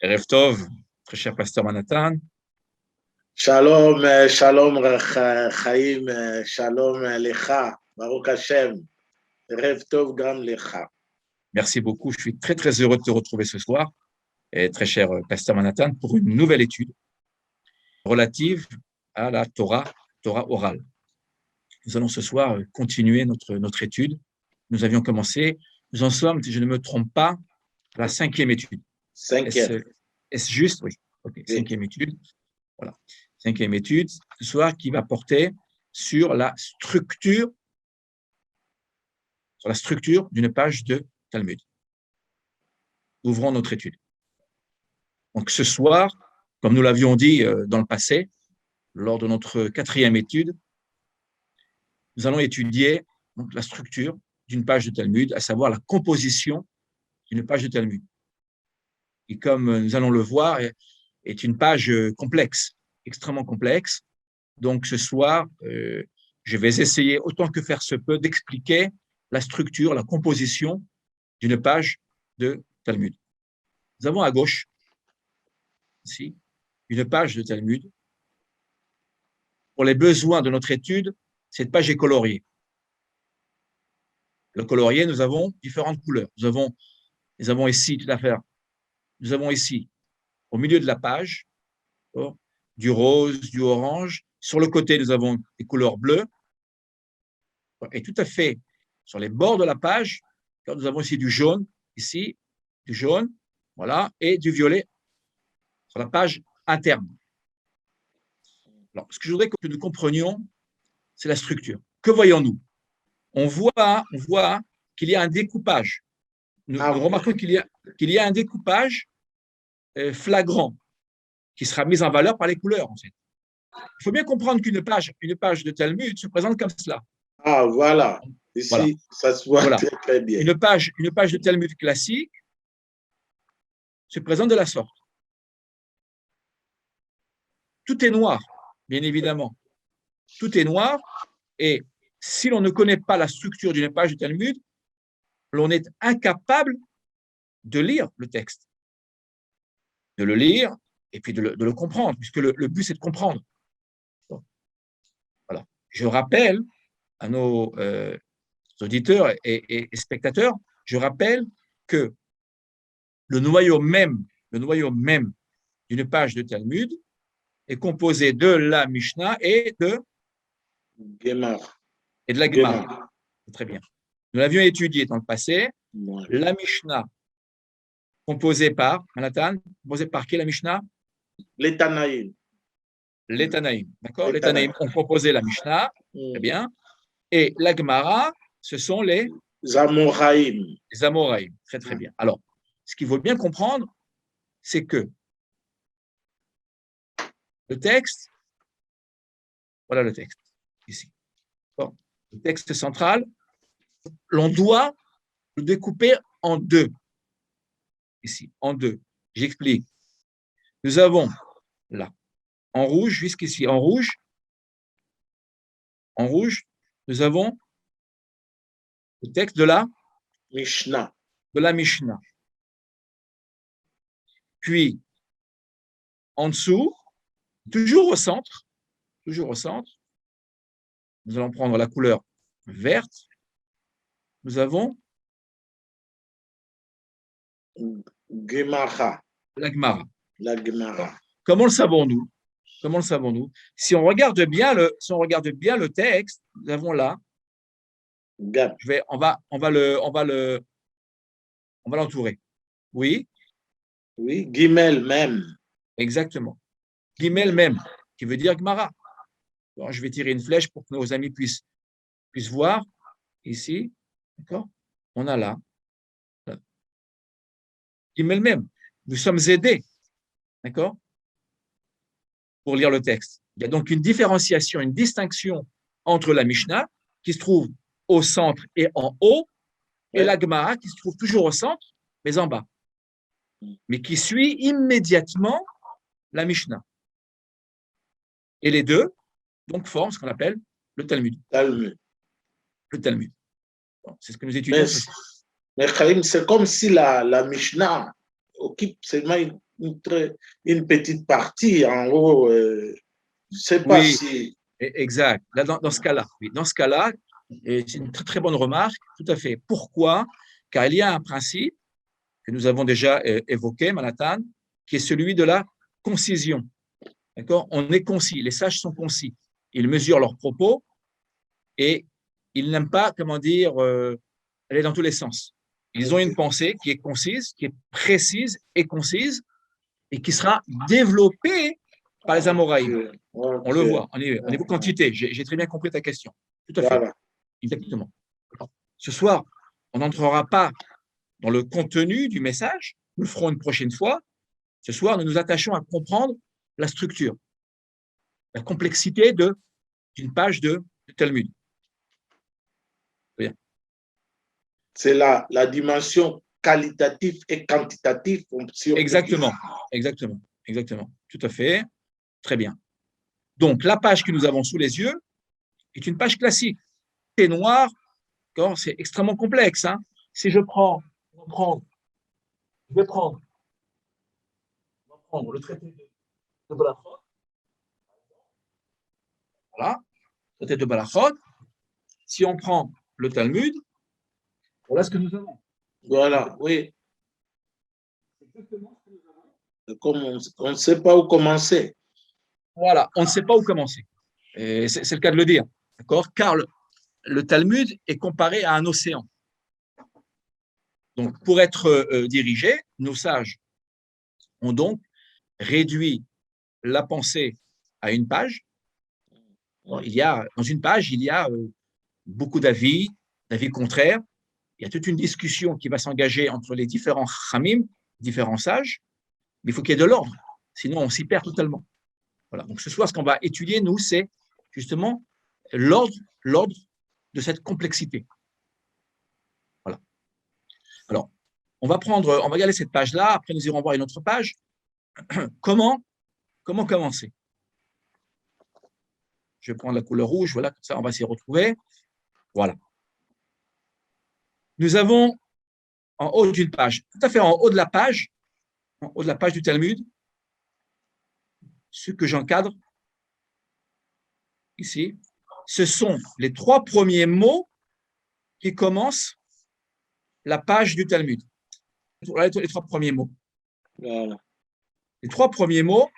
Erev Tov, très cher pasteur Manhattan. Shalom, shalom, Chaim, shalom, Lecha, Baruch Hashem, Erev Tov Gam Lecha. Merci beaucoup, je suis très très heureux de te retrouver ce soir, et très cher pasteur Manhattan, pour une nouvelle étude relative à la Torah orale. Nous allons ce soir continuer notre étude. Nous avions commencé, nous en sommes, si je ne me trompe pas, à la 5e étude. Est-ce juste? Oui. Ok, 5e étude. Voilà. 5e étude, ce soir, qui va porter sur la structure d'une page de Talmud. Ouvrons notre étude. Donc, ce soir, comme nous l'avions dit dans le passé, lors de notre 4e étude, nous allons étudier donc, la structure d'une page de Talmud, à savoir la composition d'une page de Talmud. Et comme nous allons le voir, est une page complexe, extrêmement complexe. Donc, ce soir, je vais essayer, autant que faire se peut, d'expliquer la structure, la composition d'une page de Talmud. Nous avons à gauche, ici, une page de Talmud. Pour les besoins de notre étude, cette page est coloriée. Le colorié, nous avons différentes couleurs. Nous avons ici, tout à fait, nous avons ici, au milieu de la page, du rose, du orange. Sur le côté, nous avons des couleurs bleues. Et tout à fait, sur les bords de la page, nous avons ici du jaune, ici, du jaune, voilà, et du violet sur la page interne. Alors, ce que je voudrais que nous comprenions, c'est la structure. Que voyons-nous? On voit qu'il y a un découpage. Nous remarquons qu'il y a un découpage flagrant qui sera mis en valeur par les couleurs, en fait. Il faut bien comprendre qu'une page de Talmud se présente comme cela. Ah, voilà. Ici, voilà. Ça se voit très, très bien. Une page de Talmud classique se présente de la sorte. Tout est noir, bien évidemment. Tout est noir, et si l'on ne connaît pas la structure d'une page de Talmud, l'on est incapable de lire le texte, de le lire et puis de le comprendre, puisque le but, c'est de comprendre. Donc, voilà. Je rappelle à nos auditeurs et spectateurs, je rappelle que le noyau même d'une page de Talmud est composé de la Mishnah et de la Gemara. Très bien. Nous l'avions étudié dans le passé. Ouais. La Mishnah, composée par, Manhattan, composée par qui la Mishnah? Les Tanaïm. Les Tanaïm, d'accord? Les Tanaïm ont composé la Mishnah, très bien. Et la Gemara, ce sont les Amoraïm. Les Amoraïm, très très bien. Alors, ce qu'il faut bien comprendre, c'est que le texte, voilà le texte, ici. Bon, le texte central, l'on doit le découper en deux. Ici, en deux. J'explique. Nous avons là, en rouge jusqu'ici, en rouge, nous avons le texte de la Mishnah. Puis, en dessous, toujours au centre, nous allons prendre la couleur verte, nous avons la Gemara. Comment le savons-nous? Si on regarde bien le texte, nous avons là, on va l'entourer. Oui. Oui, Gimel même. Exactement. Gimel même, qui veut dire Gemara. Bon, je vais tirer une flèche pour que nos amis puissent voir. Ici, d'accord? On a là. Gimel même. Nous sommes aidés, d'accord? Pour lire le texte. Il y a donc une différenciation, une distinction entre la Mishnah, qui se trouve au centre et en haut, et la Gemara, qui se trouve toujours au centre, mais en bas. Mais qui suit immédiatement la Mishnah. Et les deux, donc, forment ce qu'on appelle le Talmud. Le Talmud. Bon, c'est ce que nous étudions. Mais Chaim, c'est comme si la Mishnah occupe seulement une petite partie en haut. Je ne sais pas si… Exact. Là, dans ce cas-là, oui. Dans ce cas-là, et c'est une très, très bonne remarque, tout à fait. Pourquoi? Car il y a un principe que nous avons déjà évoqué, Manhattan, qui est celui de la concision. D'accord? On est concis, les sages sont concis. Ils mesurent leurs propos et ils n'aiment pas, comment dire, aller dans tous les sens. Ils ont une pensée qui est concise, qui est précise et concise et qui sera développée par les Amoraïm. On le voit, au niveau quantité. J'ai très bien compris ta question. Tout à fait. Voilà. Exactement. Ce soir, on n'entrera pas dans le contenu du message. Nous le ferons une prochaine fois. Ce soir, nous nous attachons à comprendre la structure, la complexité d'une page de Talmud. Bien. C'est la dimension qualitative et quantitative. Exactement, exactement, exactement. Tout à fait. Très bien. Donc, la page que nous avons sous les yeux est une page classique. C'est noir, c'est extrêmement complexe. Hein. Si je vais prendre le traité de Balachot. Voilà, le traité de Balachot. Si on prend le Talmud, voilà ce que nous avons. Voilà, oui. Exactement ce que nous avons. Comme on ne sait pas où commencer. Voilà, on ne sait pas où commencer. C'est le cas de le dire. D'accord? Car le Talmud est comparé à un océan. Donc, pour être dirigé, nos sages ont donc réduit la pensée à une page. Dans une page, il y a beaucoup d'avis contraires. Il y a toute une discussion qui va s'engager entre les différents chamim, différents sages, mais il faut qu'il y ait de l'ordre, sinon on s'y perd totalement. Voilà. Donc ce soir, ce qu'on va étudier, nous, c'est justement l'ordre de cette complexité. Voilà. Alors, on va regarder cette page-là, après nous irons voir une autre page. Comment commencer? Je vais prendre la couleur rouge, voilà, comme ça on va s'y retrouver. Voilà. Nous avons en haut d'une page, tout à fait en haut de la page du Talmud, ce que j'encadre ici, ce sont les 3 premiers mots qui commencent la page du Talmud. Voilà les 3 premiers mots. Voilà. Les 3 premiers mots,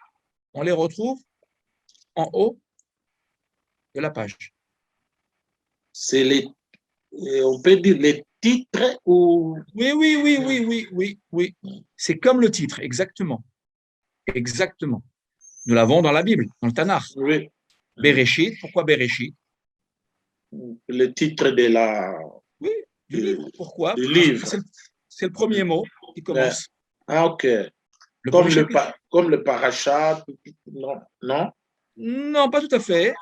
on les retrouve en haut de la page. C'est on peut dire les titres ou… Oui. C'est comme le titre, exactement. Exactement. Nous l'avons dans la Bible, dans le Tanakh. Oui. Bereshit, pourquoi Bereshit? Le titre de la… Oui, du livre. Pourquoi? Du livre. C'est le premier mot qui commence. Ah, ok. Comme le parachat, non? Non, pas tout à fait.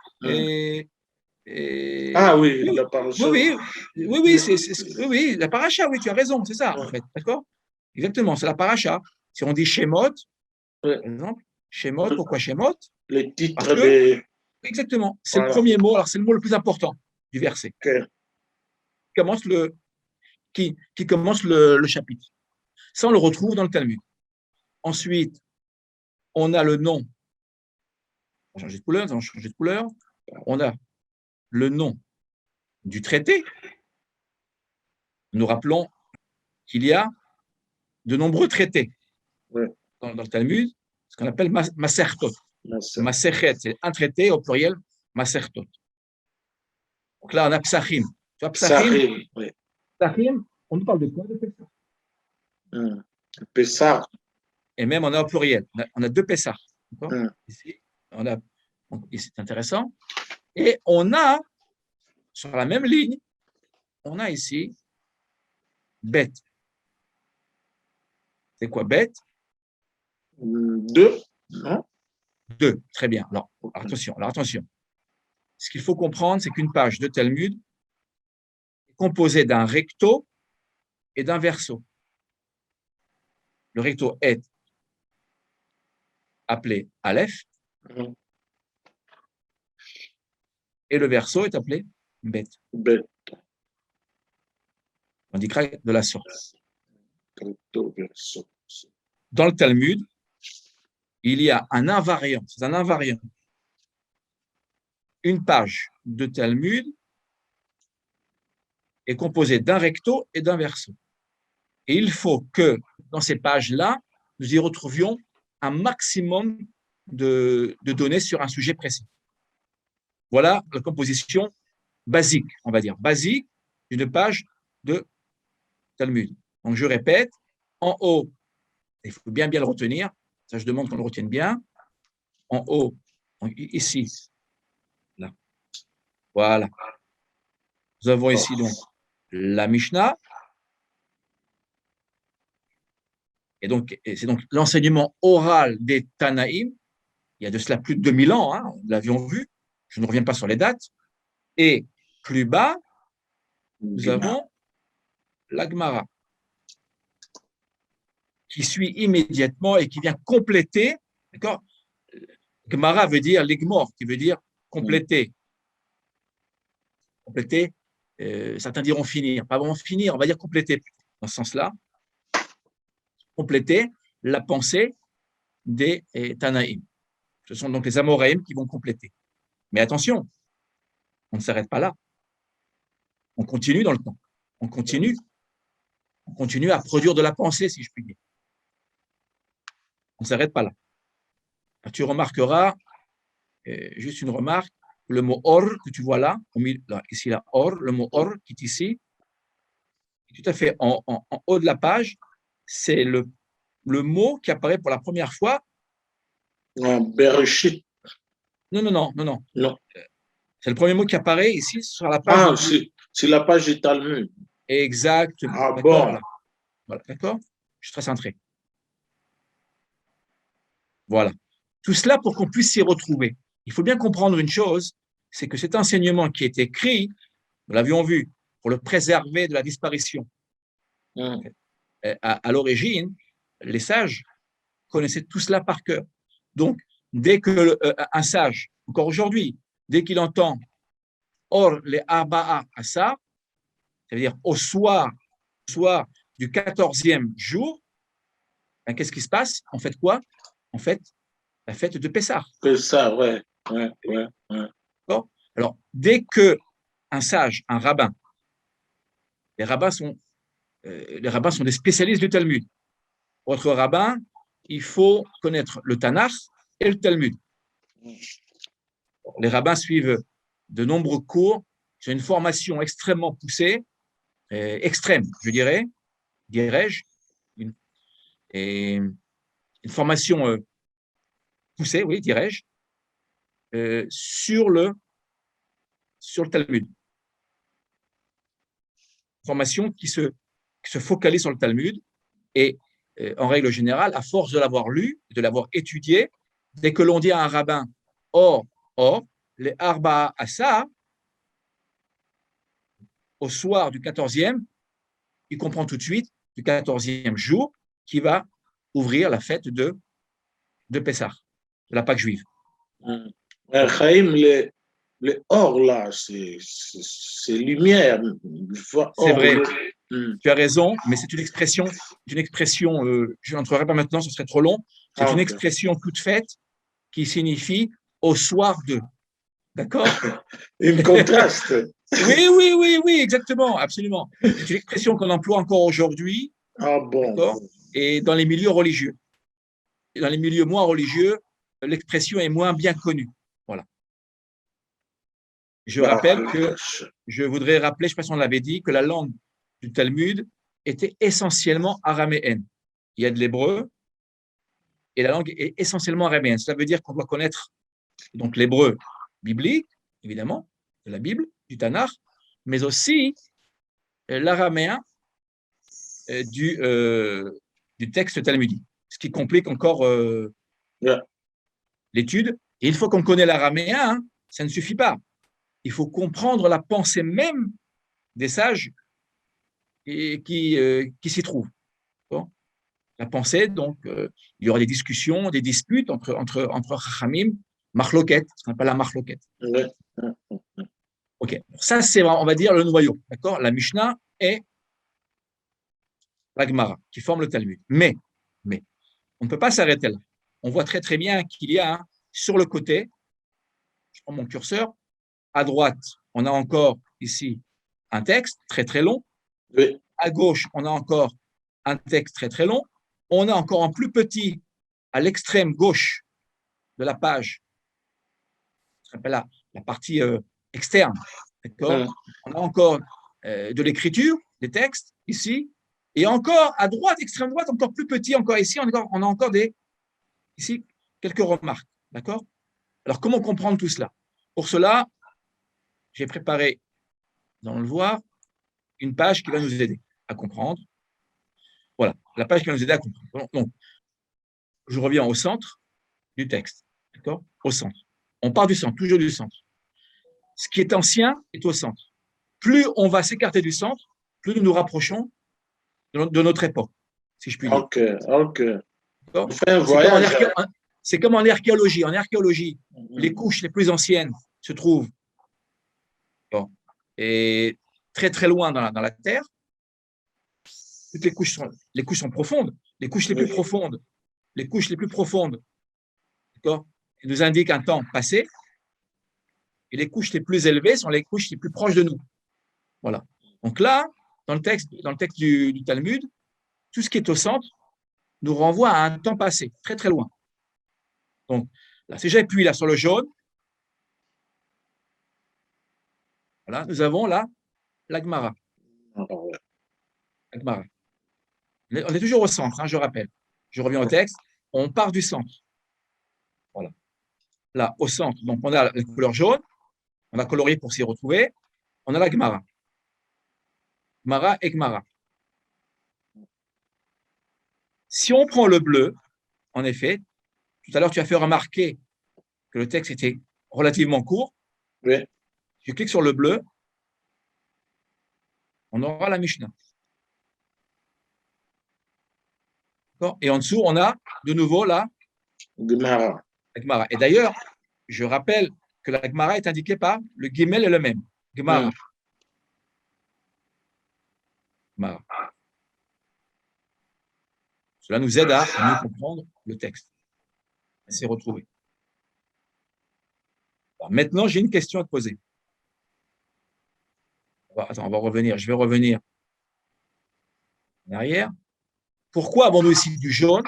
Ah oui, le parachat. Oui, la paracha, oui, tu as raison, c'est ça, en fait. D'accord? Exactement, c'est la paracha. Si on dit Shemot, par exemple, Shemot, pourquoi Shemot? Le titre de… Exactement, c'est le premier mot, alors c'est le mot le plus important du verset. Okay. Qui commence le chapitre. Ça, on le retrouve dans le Talmud. Ensuite, on a le nom. On va changer de couleur. On a le nom du traité. Nous rappelons qu'il y a de nombreux traités dans le Talmud, ce qu'on appelle Masertot. Maserhet, c'est un traité au pluriel, Masertot. Donc là, on a Psachim. Tu vois, Psachim, on nous parle de quoi? De Pessah. Pessah. Et même, on a au pluriel. On a 2 Pessah. Ici, ici, c'est intéressant. Et on a, sur la même ligne, on a ici Bet. C'est quoi Bet? 2, non? 2, très bien. Alors attention. Ce qu'il faut comprendre, c'est qu'une page de Talmud est composée d'un recto et d'un verso. Le recto est appelé Aleph et le verso est appelé Bet. On dira de la sorte. Dans le Talmud, il y a un invariant, c'est un invariant. Une page de Talmud est composée d'un recto et d'un verso. Et il faut que dans ces pages-là, nous y retrouvions un maximum de données sur un sujet précis. Voilà la composition basique, on va dire, basique d'une page de Talmud. Donc, je répète, en haut, il faut bien le retenir, ça je demande qu'on le retienne bien, en haut, donc ici, là, voilà. Nous avons ici donc la Mishnah, et c'est donc l'enseignement oral des Tanaïm, il y a de cela plus de 2000 ans, hein, nous l'avions vu, je ne reviens pas sur les dates, et plus bas, nous avons la Gemara, qui suit immédiatement et qui vient compléter, d'accord? Gemara veut dire l'igmor, qui veut dire compléter. Compléter, certains diront finir, pas vraiment finir, on va dire compléter, dans ce sens-là. Compléter la pensée des Tanaïm. Ce sont donc les Amoraïm qui vont compléter. Mais attention, on ne s'arrête pas là. On continue dans le temps. On continue à produire de la pensée, si je puis dire. On ne s'arrête pas là. Tu remarqueras, juste une remarque, le mot or que tu vois là, ici là, or, le mot or qui est ici, tout à fait en haut de la page, c'est le mot qui apparaît pour la première fois. Bereshit. Non. Non. C'est le premier mot qui apparaît ici sur la page. C'est la page du Talmud. Exactement. Ah d'accord, bon. Voilà, d'accord. Je suis très centré. Voilà. Tout cela pour qu'on puisse s'y retrouver. Il faut bien comprendre une chose, c'est que cet enseignement qui est écrit, nous l'avions vu, pour le préserver de la disparition. À l'origine, les sages connaissaient tout cela par cœur. Donc, dès que un sage, encore aujourd'hui, dès qu'il entend Or les Arba'a Asa, ça veut dire au soir du 14e jour, ben, qu'est-ce qui se passe? En fait quoi? En fait, la fête de Pessah. Pessah, ouais. Alors, dès que un sage, un rabbin, les rabbins sont des spécialistes du Talmud. Pour être rabbin, il faut connaître le Tanakh et le Talmud. Les rabbins suivent de nombreux cours, c'est une formation extrêmement poussée, extrême, dirais-je, une formation poussée, oui, dirais-je, sur le Talmud. Formation qui se focalise sur le Talmud et, en règle générale, à force de l'avoir lu, de l'avoir étudié, dès que l'on dit à un rabbin « Or, les Arba'a Asa », au soir du 14e, il comprend tout de suite, du 14e jour, qui va ouvrir la fête de Pessah, de la Pâque juive. Chaim, les or là, c'est lumière. C'est vrai, tu as raison, mais c'est une expression, je n'entrerai pas maintenant, ce serait trop long, c'est une expression toute faite qui signifie au soir de. D'accord? Une contraste. Oui, exactement, absolument. C'est une expression qu'on emploie encore aujourd'hui. Ah bon. D'accord? Et dans les milieux religieux. Et dans les milieux moins religieux, l'expression est moins bien connue. Voilà. Je voudrais rappeler, je ne sais pas si on l'avait dit, que la langue du Talmud était essentiellement araméenne. Il y a de l'hébreu et la langue est essentiellement araméenne. Cela veut dire qu'on doit connaître donc l'hébreu biblique, évidemment, de la Bible, du Tanakh, mais aussi l'araméen du texte talmudique, ce qui complique encore l'étude. Et une fois qu'on connaît l'araméen, ça ne suffit pas. Il faut comprendre la pensée même des sages qui s'y trouvent. Bon. La pensée, donc, il y aura des discussions, des disputes entre Chachamim, Marloquet, ce qu'on appelle la Marloquet. Ok, ça c'est, on va dire, le noyau, d'accord? La Mishnah et la Gemara, qui forment le Talmud. Mais, on ne peut pas s'arrêter là. on voit très très bien qu'il y a sur le côté, je prends mon curseur, à droite, on a encore ici un texte très très long. Oui. À gauche, on a encore un texte très très long. On a encore en plus petit à l'extrême gauche de la page, ce qu'on appelle la partie externe. D'accord. On a encore de l'écriture, des textes ici. Et encore à droite, extrême droite, encore plus petit, encore ici, on a encore ici quelques remarques. D'accord. Alors, comment comprendre tout cela? Pour cela, j'ai préparé, nous allons le voir, une page qui va nous aider à comprendre. Voilà, la page qui va nous aider à comprendre. Donc, je reviens au centre du texte. D'accord? Au centre. On part du centre, toujours du centre. Ce qui est ancien est au centre. Plus on va s'écarter du centre, plus nous nous rapprochons de notre époque, si je puis dire. Ok. On fait un voyage. C'est comme en archéologie. En archéologie, les couches les plus anciennes se trouvent et très très loin dans la terre. Toutes les couches sont profondes. Les couches les plus profondes, d'accord, nous indiquent un temps passé. Et les couches les plus élevées sont les couches les plus proches de nous. Voilà. Donc là, dans le texte du Talmud, tout ce qui est au centre nous renvoie à un temps passé, très très loin. Donc là, si j'appuie là sur le jaune, voilà, nous avons là la Gemara. La Gemara. On est toujours au centre, hein, je rappelle. Je reviens au texte. On part du centre. Voilà. Là, au centre, donc on a la couleur jaune. On a colorié pour s'y retrouver. On a la Gemara. Gemara et Gemara. Si on prend le bleu, en effet, tout à l'heure, tu as fait remarquer que le texte était relativement court. Oui. Je clique sur le bleu, on aura la Mishnah. Et en dessous, on a de nouveau la Gemara. Et d'ailleurs, je rappelle que la Gemara est indiquée par le guimel est le même. Gemara. Gemara. Cela nous aide à mieux comprendre le texte, à s'y retrouver. Alors, maintenant, j'ai une question à te poser. Attends, on va revenir. Je vais revenir en arrière. Pourquoi avons-nous ici du jaune,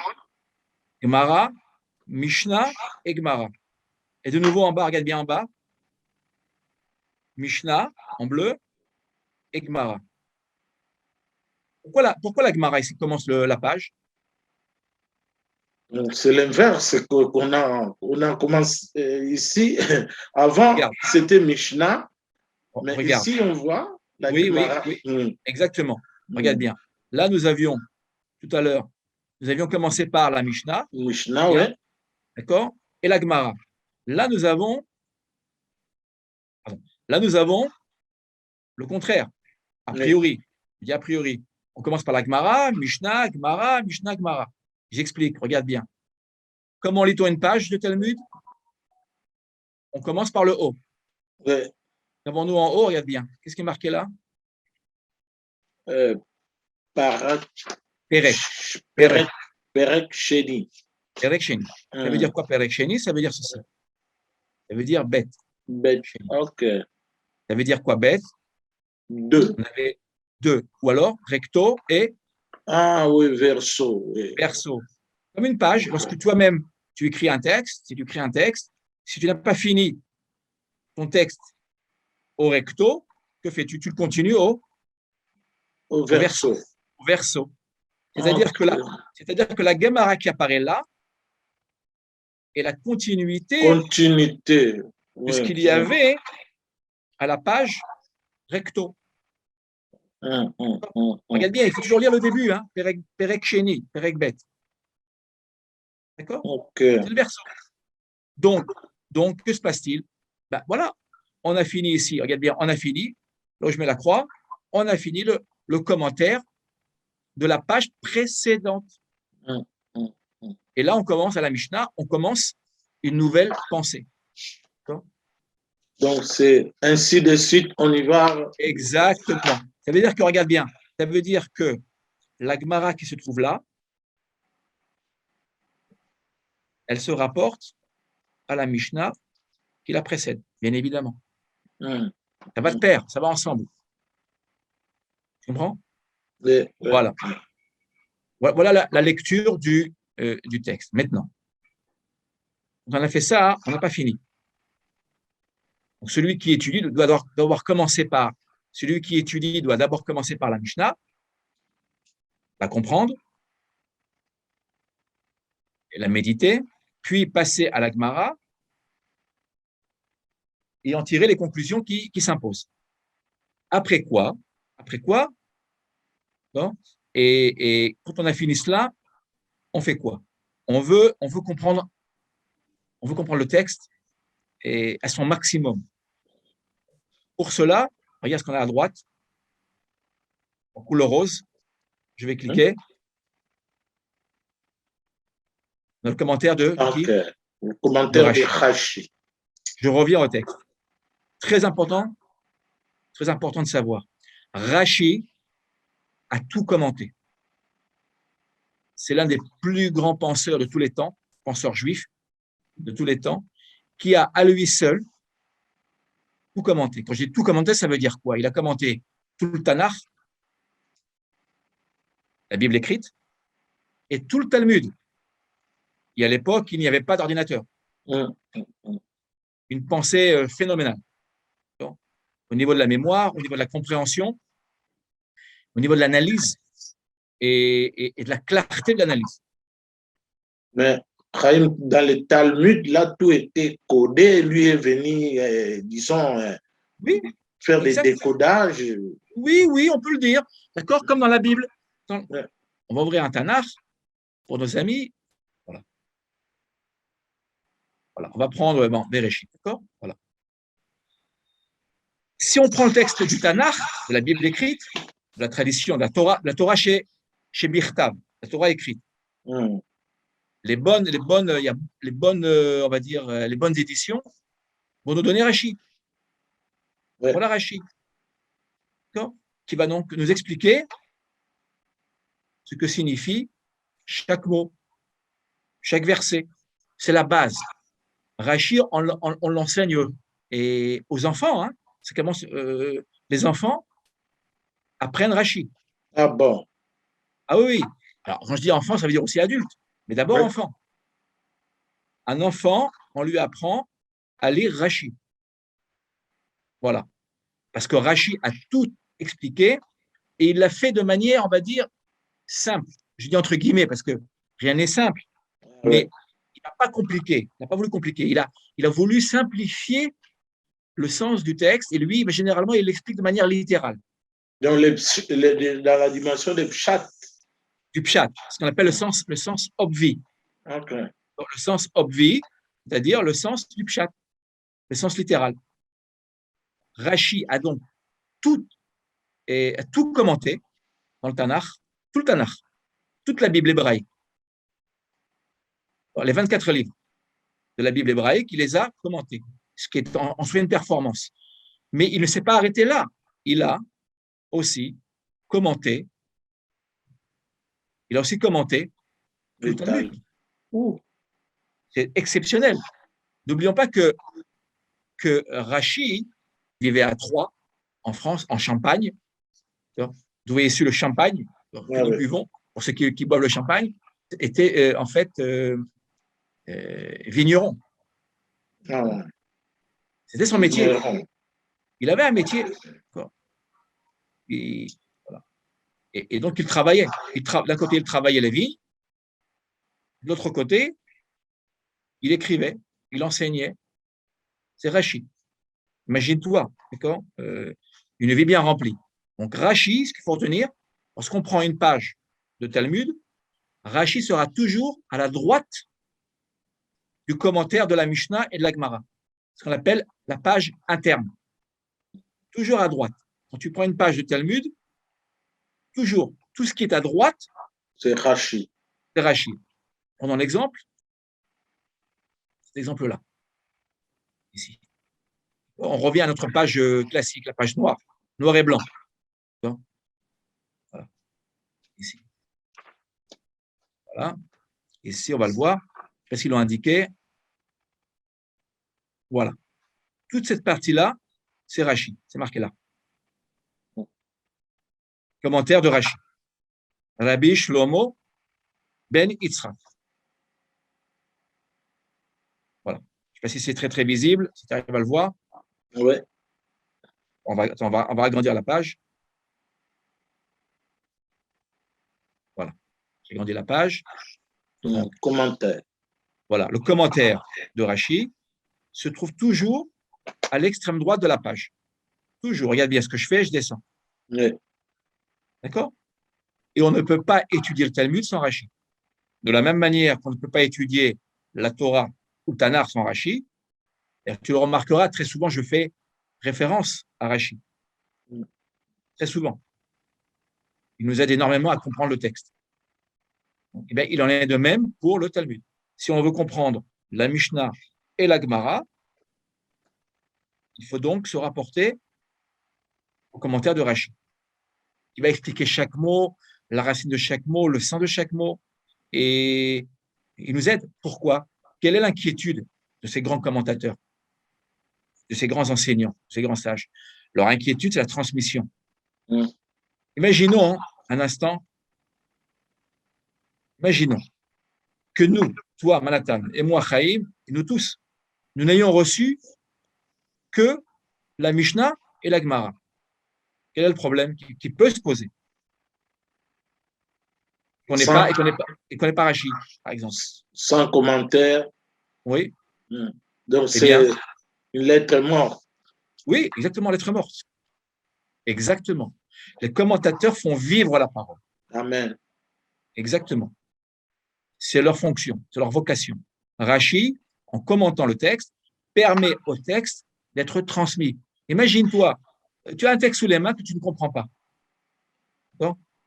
Gemara, Mishnah et Gemara? Et de nouveau en bas, regarde bien en bas. Mishnah en bleu et Gemara. Pourquoi la Gemara ici commence la page? C'est l'inverse qu'on a commencé ici. Avant, c'était Mishnah, mais regarde. ici, on voit la Gemara. Oui. Exactement. Regarde bien. Là, nous avions, tout à l'heure, nous avions commencé par la Mishnah. Mishnah, oui. D'accord? Et la Gemara. Là, nous avons le contraire. A priori. Je dis a priori. On commence par la Gemara, Mishnah, Gemara. J'explique, regarde bien. Comment lit-on une page de Talmud? On commence par le haut. Oui. Avons-nous en haut, regarde bien. Qu'est-ce qui est marqué là? Perek Sheni. Perek Sheni. Ça veut dire quoi, Perek Sheni? Ça veut dire ceci. Ça veut dire bête. Bête. Ok. Ça veut dire quoi, bête? Deux. On avait deux. Ou alors, recto et. Ah oui, verso. Oui. Verso. Comme une page, lorsque toi-même, tu écris un texte, si tu n'as pas fini ton texte au recto, que fais-tu? Tu le continues au verso. Au verso. C'est-à-dire que la Gemara qui apparaît là est la continuité de ce qu'il y avait à la page recto. Regarde bien, il faut toujours lire le début, hein? Perek Sheni, Perek Bet. D'accord? C'est le verso. Donc, que se passe-t-il? Ben voilà, on a fini ici. Regarde bien, on a fini. Là où je mets la croix, on a fini le commentaire de la page précédente. Et là, on commence à la Mishnah, on commence une nouvelle pensée. D'accord? Donc, c'est ainsi de suite, on y va. Exactement. Ça veut dire que, regarde bien, ça veut dire que la Gemara qui se trouve là elle se rapporte à la Mishnah qui la précède, bien évidemment. Ça va de pair, ça va ensemble. Tu comprends? Voilà. Voilà la lecture du texte. Maintenant, quand on a fait ça, on n'a pas fini. Donc, celui qui étudie doit d'abord commencer par la Mishnah, la comprendre, et la méditer, puis passer à la Gemara et en tirer les conclusions qui s'imposent. Après quoi, non, et quand on a fini cela, on fait quoi? On veut comprendre le texte et à son maximum. Pour cela, regarde ce qu'on a à droite, en couleur rose. Je vais cliquer dans le commentaire de qui? Le commentaire de Rashi. Je reviens au texte. Très important de savoir. Rashi a tout commenté. C'est l'un des plus grands penseurs de tous les temps, penseur juif de tous les temps, qui a à lui seul tout commenté. Quand je dis tout commenté, ça veut dire quoi? Il a commenté tout le Tanakh, la Bible écrite, et tout le Talmud. Et à l'époque, il n'y avait pas d'ordinateur. Une pensée phénoménale. Au niveau de la mémoire, au niveau de la compréhension, au niveau de l'analyse et de la clarté de l'analyse. Mais dans le Talmud, là, tout était codé. Lui est venu, disons, oui, faire des décodages. Oui, on peut le dire. D'accord? Comme dans la Bible. On va ouvrir un Tanakh pour nos amis. Voilà. On va prendre Bereshit. D'accord? Voilà. Si on prend le texte du Tanakh, de la Bible écrite, de la tradition, de la Torah chez Birtav, la Torah écrite. Les bonnes, on va dire, les bonnes éditions vont nous donner Rashi. Voilà Rashi. D'accord? Qui va donc nous expliquer ce que signifie chaque mot, chaque verset. C'est la base. Rashi, on l'enseigne aux enfants. Hein. C'est comment les enfants apprennent Rashi. Ah bon? Ah oui. Alors, quand je dis enfant, ça veut dire aussi adulte. Mais d'abord enfant. Un enfant, on lui apprend à lire Rashi. Voilà. Parce que Rashi a tout expliqué et il l'a fait de manière, on va dire, simple. Je dis entre guillemets parce que rien n'est simple. Mais il n'a pas compliqué. Il n'a pas voulu compliquer. Il a voulu simplifier le sens du texte et lui, généralement, il l'explique de manière littérale. Dans la dimension du pshat. Du pshat, ce qu'on appelle le sens obvi. Okay. Donc, le sens obvi, c'est-à-dire le sens du pshat, le sens littéral. Rashi a donc tout commenté dans le Tanakh, tout le Tanakh, toute la Bible hébraïque. Les 24 livres de la Bible hébraïque, il les a commentés, ce qui est en soi une performance. Mais il ne s'est pas arrêté là. Il a aussi commenté tout le Talmud. C'est exceptionnel. N'oublions pas que Rashi vivait à Troyes, en France, en Champagne. D'où est issu le champagne, que nous buvons, pour ceux qui boivent le champagne, était en fait vigneron. C'était son métier. Il avait un métier. Et donc, il travaillait. D'un côté, il travaillait les vignes. De l'autre côté, il écrivait, il enseignait. C'est Rashi. Imagine-toi, d'accord, une vie bien remplie. Donc, Rashi, ce qu'il faut retenir, lorsqu'on prend une page de Talmud, Rashi sera toujours à la droite du commentaire de la Mishnah et de la Gemara, ce qu'on appelle la page interne. Toujours à droite. Quand tu prends une page de Talmud, toujours, tout ce qui est à droite, c'est Rashi. C'est Rashi. Prenons l'exemple, cet exemple-là, ici. On revient à notre page classique, la page noire, noir et blanc. Voilà. Ici. Voilà. Ici, on va le voir. parce qu'ils l'ont indiqué. Voilà. Toute cette partie-là, c'est Rashi. C'est marqué là. Commentaire de Rashi. Rabbi Shlomo ben Yitzhak. Voilà. Je ne sais pas si c'est très, très visible, si tu arrives à le voir. Oui. On va agrandir la page. Voilà. J'ai agrandi la page. Donc, commentaire. Voilà. Le commentaire de Rashi se trouve toujours à l'extrême droite de la page. Toujours. Regarde bien ce que je fais, je descends. Oui. D'accord? Et on ne peut pas étudier le Talmud sans Rashi. De la même manière qu'on ne peut pas étudier la Torah ou le Tanakh sans Rashi, tu le remarqueras, très souvent, je fais référence à Rashi. Très souvent. Il nous aide énormément à comprendre le texte. Eh bien, il en est de même pour le Talmud. Si on veut comprendre la Mishnah et la Gemara, il faut donc se rapporter au commentaire de Rashi. Il va expliquer chaque mot, la racine de chaque mot, le sens de chaque mot, et il nous aide. Pourquoi? Quelle est l'inquiétude de ces grands commentateurs, de ces grands enseignants, de ces grands sages? Leur inquiétude, c'est la transmission. Imaginons un instant, imaginons que nous, toi, Manhattan, et moi, Chaim, et nous tous, nous n'ayons reçu que la Mishnah et la Gemara. Quel est le problème qui peut se poser? Qu'on n'ait pas, et qu'on n'ait pas Rashi, par exemple. Sans commentaire. Oui. Donc, c'est une lettre morte. Oui, exactement, lettre morte. Exactement. Les commentateurs font vivre la parole. Amen. Exactement. C'est leur fonction, c'est leur vocation. Rashi, en commentant le texte, permet au texte d'être transmis. Imagine-toi, tu as un texte sous les mains que tu ne comprends pas.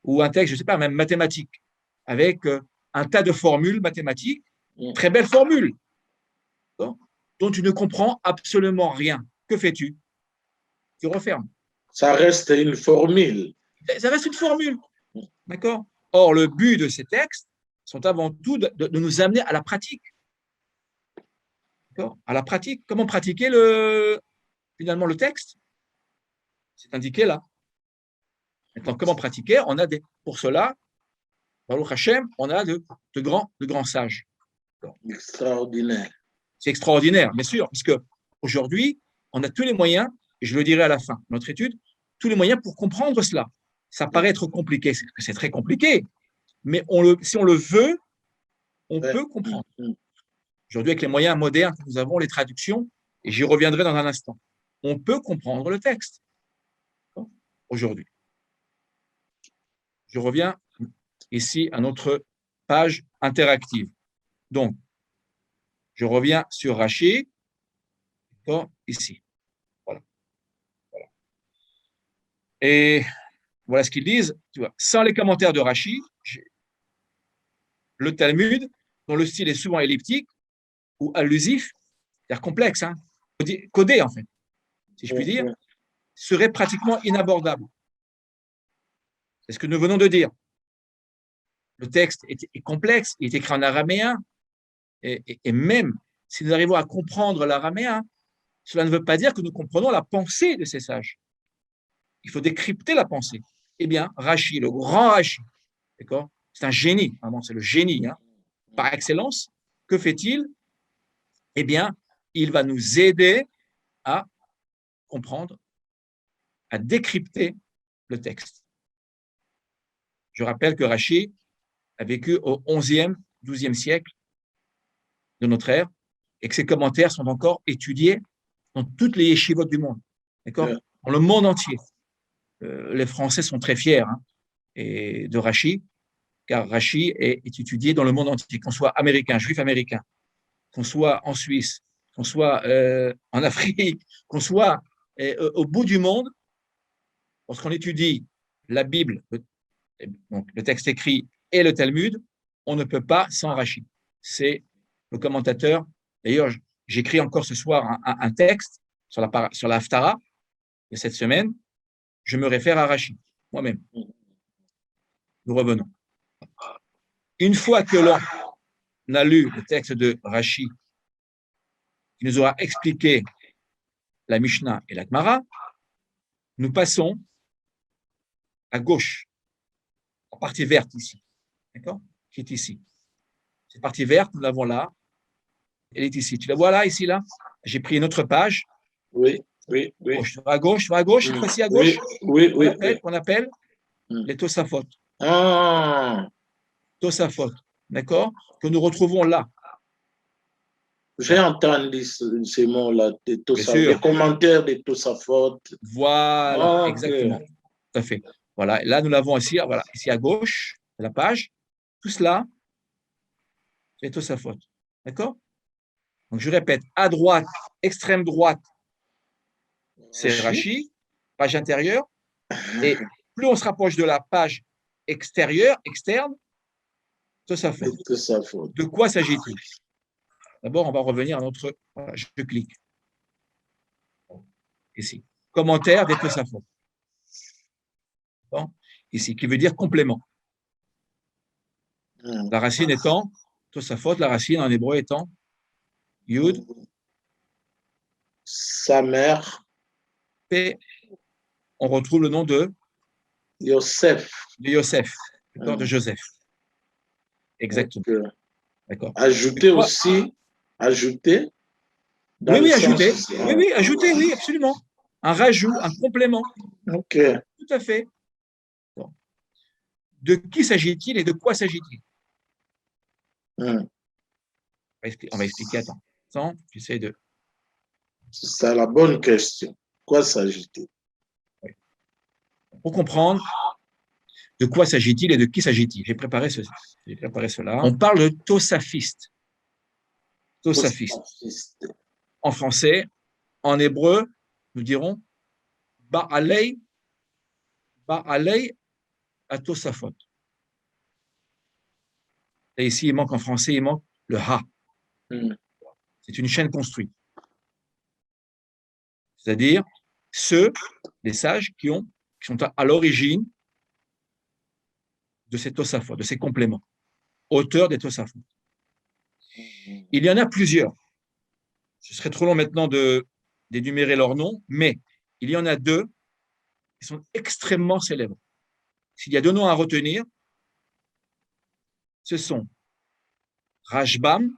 Ou un texte, je ne sais pas, même mathématique, avec un tas de formules mathématiques, très belles formules, dont tu ne comprends absolument rien. Que fais-tu? Tu refermes. Ça reste une formule. Ça reste une formule. D'accord? Or, le but de ces textes sont avant tout de nous amener à la pratique. D'accord? À la pratique. Comment pratiquer finalement le texte? C'est indiqué là. Maintenant, comment pratiquer? Pour cela, Baruch Hashem, on a de grands sages. Extraordinaire. C'est extraordinaire, bien sûr, puisque aujourd'hui, on a tous les moyens, et je le dirai à la fin de notre étude, tous les moyens pour comprendre cela. Ça paraît être compliqué, c'est très compliqué, mais si on le veut, on peut comprendre. Aujourd'hui, avec les moyens modernes que nous avons, les traductions, et j'y reviendrai dans un instant, on peut comprendre le texte aujourd'hui. Je reviens ici à notre page interactive. Donc, je reviens sur Rashi, ici. Voilà. Et voilà ce qu'ils disent. Tu vois, sans les commentaires de Rashi, le Talmud, dont le style est souvent elliptique ou allusif, c'est-à-dire complexe, hein, codé en fait, si je puis dire, serait pratiquement inabordable. C'est ce que nous venons de dire. Le texte est complexe, il est écrit en araméen, et même si nous arrivons à comprendre l'araméen, cela ne veut pas dire que nous comprenons la pensée de ces sages. Il faut décrypter la pensée. Eh bien, Rashi, le grand Rashi, d'accord, c'est un génie, vraiment, c'est le génie, hein, par excellence. Que fait-il? Eh bien, il va nous aider à comprendre, à décrypter le texte. Je rappelle que Rashi a vécu au 11e, 12e siècle de notre ère et que ses commentaires sont encore étudiés dans toutes les yeshivot du monde, d'accord, dans le monde entier. Les Français sont très fiers et de Rashi, car Rashi est étudié dans le monde entier, qu'on soit américain, juif américain, qu'on soit en Suisse, qu'on soit en Afrique, qu'on soit au bout du monde. Lorsqu'on étudie la Bible, donc le texte écrit et le Talmud, on ne peut pas sans Rashi. C'est le commentateur. D'ailleurs, j'écris encore ce soir un texte sur la Haftara de cette semaine. Je me réfère à Rashi, moi-même. Nous revenons. Une fois que a lu le texte de Rashi, qui nous aura expliqué la Mishnah et la Gemara, nous passons à gauche, la partie verte ici, d'accord, qui est ici. Cette partie verte, nous l'avons là, elle est ici. Tu la vois là, ici, là? J'ai pris une autre page. Oui, oui, oui. Gauche, à gauche, à gauche, cette fois-ci à gauche. Oui, oui, oui. On appelle les Tosafot. Ah, Tosafot, d'accord, que nous retrouvons là. j'ai entendu ces mots-là, Les commentaires de Tosafot. Voilà, Ah, exactement. okay. Tout à fait. Voilà, là, nous l'avons ici, voilà, ici à gauche de la page. Tout cela, c'est Tosafot. D'accord? Donc, je répète, à droite, extrême droite, c'est Rashi, page intérieure. Et plus on se rapproche de la page extérieure, externe, Tosafot. De quoi s'agit-il? D'abord, on va revenir à notre. Voilà, je clique. Ici. Commentaire des Tosafot. Ici, qui veut dire complément. La racine étant Tosafot, la racine en hébreu étant Yud. Sa mère. Et on retrouve le nom de Yosef. De Yosef, de Joseph. Exactement. Okay. D'accord. Ajouter aussi, ajouter. Oui, ajouter. Oui, ajouter, oui, absolument. Un rajout, un complément. Ok. Tout à fait. Bon. De qui s'agit-il et de quoi s'agit-il? On va expliquer. Attends, j'essaie de. C'est la bonne question. Quoi s'agit-il? Oui. Pour comprendre, de quoi s'agit-il et de qui s'agit-il? J'ai préparé cela. On parle de tosafiste. Tosafiste. En français, en hébreu, nous dirons Ba'alei à Tosafot. Et ici, en français, il manque le Ha. C'est une chaîne construite. C'est-à-dire les sages qui sont à l'origine de ces Tosafot, de ces compléments, auteurs des Tosafot. Il y en a plusieurs. Ce serait trop long maintenant d'énumérer leurs noms, mais il y en a deux qui sont extrêmement célèbres. S'il y a deux noms à retenir, ce sont Rashbam,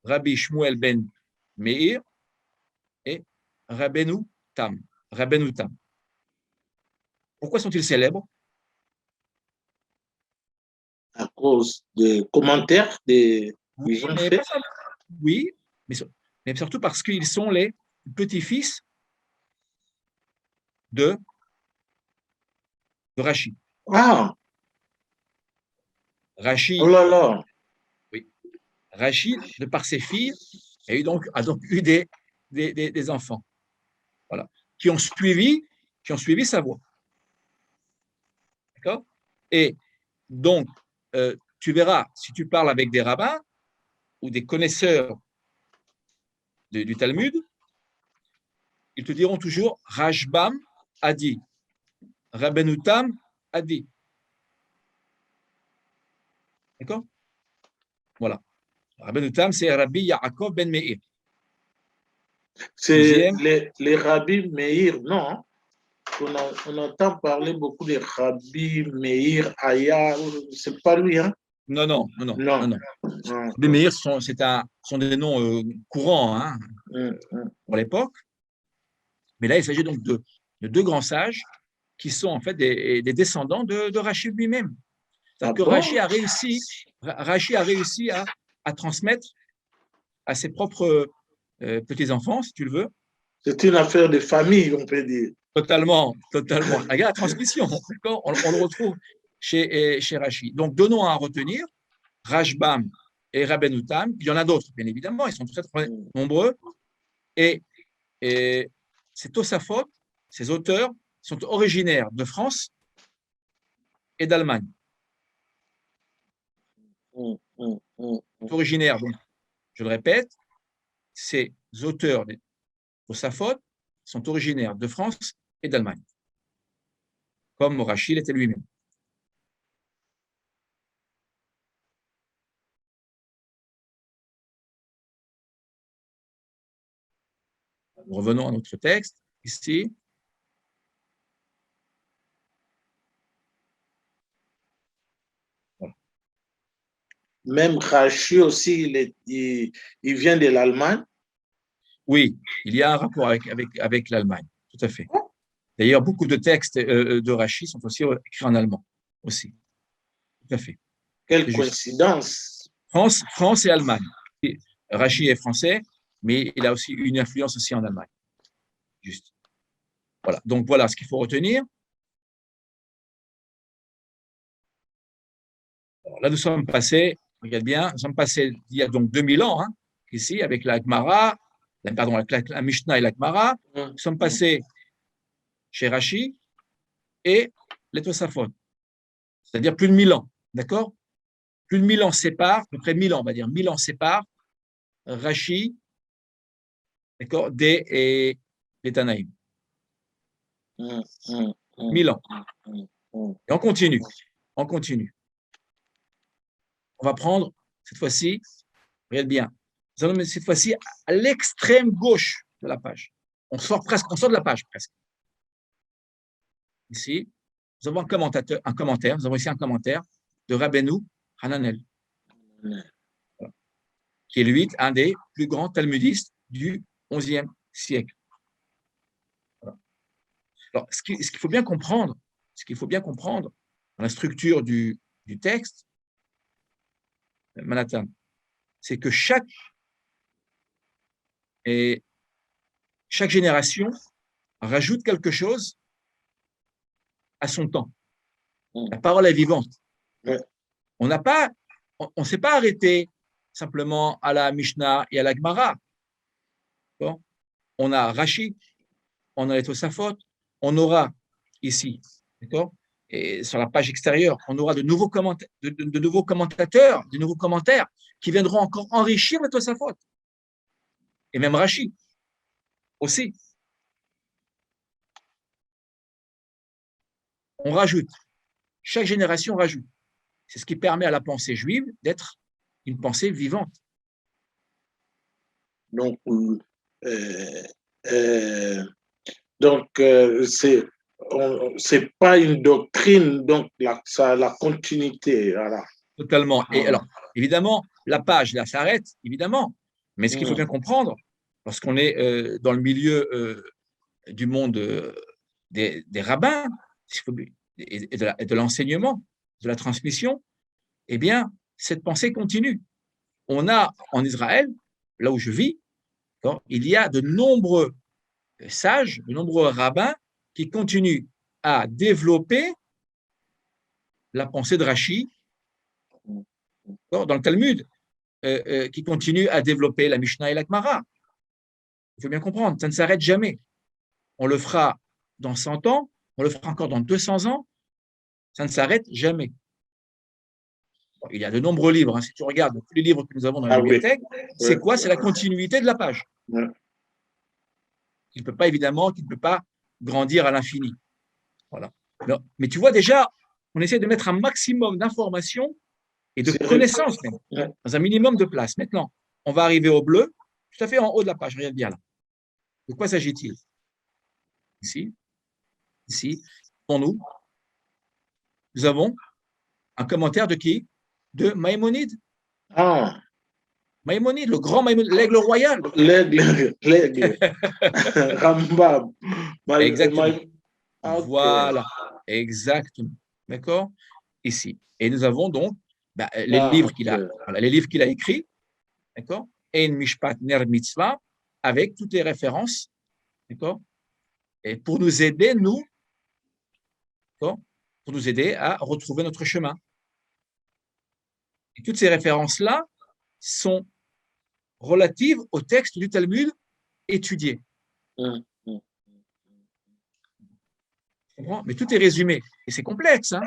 Rabbi Shmuel ben Meir et Rabbeinu Tam. Pourquoi sont-ils célèbres? À cause des commentaires des Oui, mais surtout parce qu'ils sont les petits-fils de Rashi. Ah! Rashi, oh là là. Oui. Rashi, de par ses filles, a donc eu des enfants, voilà, qui ont suivi sa voie. D'accord? Et donc, tu verras, si tu parles avec des rabbins ou des connaisseurs du Talmud, ils te diront toujours Rashbam a dit, Rabbeinu Tam a dit. D'accord? Voilà. Rabbeinu Tam, c'est Rabbi Yaakov ben Meir. C'est les rabbis Meir, non? On entend parler beaucoup de Rabbi Meir Aya, c'est pas lui, hein? Non. Rabbi Meir sont des noms courants hein, pour l'époque. Mais là, il s'agit donc de deux grands sages qui sont en fait des descendants de Rashi lui-même. C'est-à-dire que Rashi a réussi à transmettre à ses propres petits-enfants, si tu le veux. C'est une affaire de famille, on peut dire. Totalement. Regarde la transmission, d'accord, on le retrouve chez Rashi. Donc, deux noms à retenir, Rashbam et Rabbeinu Tam. Il y en a d'autres, bien évidemment, ils sont très nombreux. Et ces Tosafot, ces auteurs, sont originaires de France et d'Allemagne. Originaires, donc, je le répète, ces auteurs des Tosafot sont originaires de France et d'Allemagne, comme Rashi l'était lui-même. Revenons à notre texte, ici. Voilà. Même Rachi aussi, il vient de l'Allemagne. Oui, il y a un rapport avec l'Allemagne, tout à fait. D'ailleurs, beaucoup de textes de Rachi sont aussi écrits en allemand, aussi. Tout à fait. Quelle coïncidence. France et Allemagne. Rachi est français, mais il a aussi une influence aussi en Allemagne. Juste. Voilà. Donc, voilà ce qu'il faut retenir. Alors, là, nous sommes passés, regarde bien, nous sommes passés il y a donc 2000 ans, hein, ici, avec la Gemara, pardon, avec la Mishnah et la Gemara. Nous sommes passés chez Rachi et les Tosafot, c'est-à-dire plus de 1000 ans, d'accord? Plus de 1000 ans séparent, à peu près 1000 ans, on va dire, 1000 ans séparent Rachi, d'accord, des Tanaïm. 1000 ans. Et on continue, on continue. On va prendre, cette fois-ci, regarde bien, nous allons mettre cette fois-ci à l'extrême gauche de la page. On sort de la page presque. Ici, nous avons un commentaire, nous avons ici un commentaire de Rabbeinu Hananel, qui est lui un des plus grands talmudistes du XIe siècle. Voilà. Alors, ce qu'il faut bien comprendre, dans la structure du texte, Manhattan, c'est que chaque génération rajoute quelque chose à son temps. La parole est vivante. On ne s'est pas arrêté simplement à la Mishnah et à la Gemara. Bon. On a Rashi, on a les Tosafot, on aura ici, d'accord, et sur la page extérieure, on aura de nouveaux commentateurs, de nouveaux commentaires qui viendront encore enrichir les Tosafot. Et même Rashi aussi. On rajoute. Chaque génération rajoute. C'est ce qui permet à la pensée juive d'être une pensée vivante. Donc, c'est pas une doctrine, donc la continuité. Voilà. Totalement. Et alors, évidemment, la page là s'arrête, évidemment. Mais ce qu'il faut bien comprendre, lorsqu'on est dans le milieu du monde des rabbins et de l'enseignement, de la transmission, eh bien, cette pensée continue. On a en Israël, là où je vis, il y a de nombreux sages, de nombreux rabbins qui continuent à développer la pensée de Rashi dans le Talmud, qui continuent à développer la Mishnah et la Gemara. Il faut bien comprendre, ça ne s'arrête jamais. On le fera dans 100 ans, on le fera encore dans 200 ans, ça ne s'arrête jamais. Bon, il y a de nombreux livres, hein. Si tu regardes tous les livres que nous avons dans la bibliothèque, c'est quoi? C'est la continuité de la page. Qui ne peut pas, évidemment, qui ne peut pas grandir à l'infini. Voilà. Mais tu vois déjà, on essaie de mettre un maximum d'informations et de connaissances même, dans un minimum de place. Maintenant, on va arriver au bleu, tout à fait en haut de la page, regarde bien là. De quoi s'agit-il? Ici, pour nous avons un commentaire de qui? De Maïmonide. Ah. Maïmonide, le grand Maïmonide, l'aigle royal. L'aigle. Rambam. Exactement. Okay. Voilà, exactement. D'accord? Ici. Et nous avons donc les livres qu'il a écrits, d'accord? Ein Mishpat Ner Mitzvah, avec toutes les références, d'accord? Et pour nous aider, pour nous aider à retrouver notre chemin. Et toutes ces références-là sont relatives au texte du Talmud étudié. Mais tout est résumé. Et c'est complexe. Hein?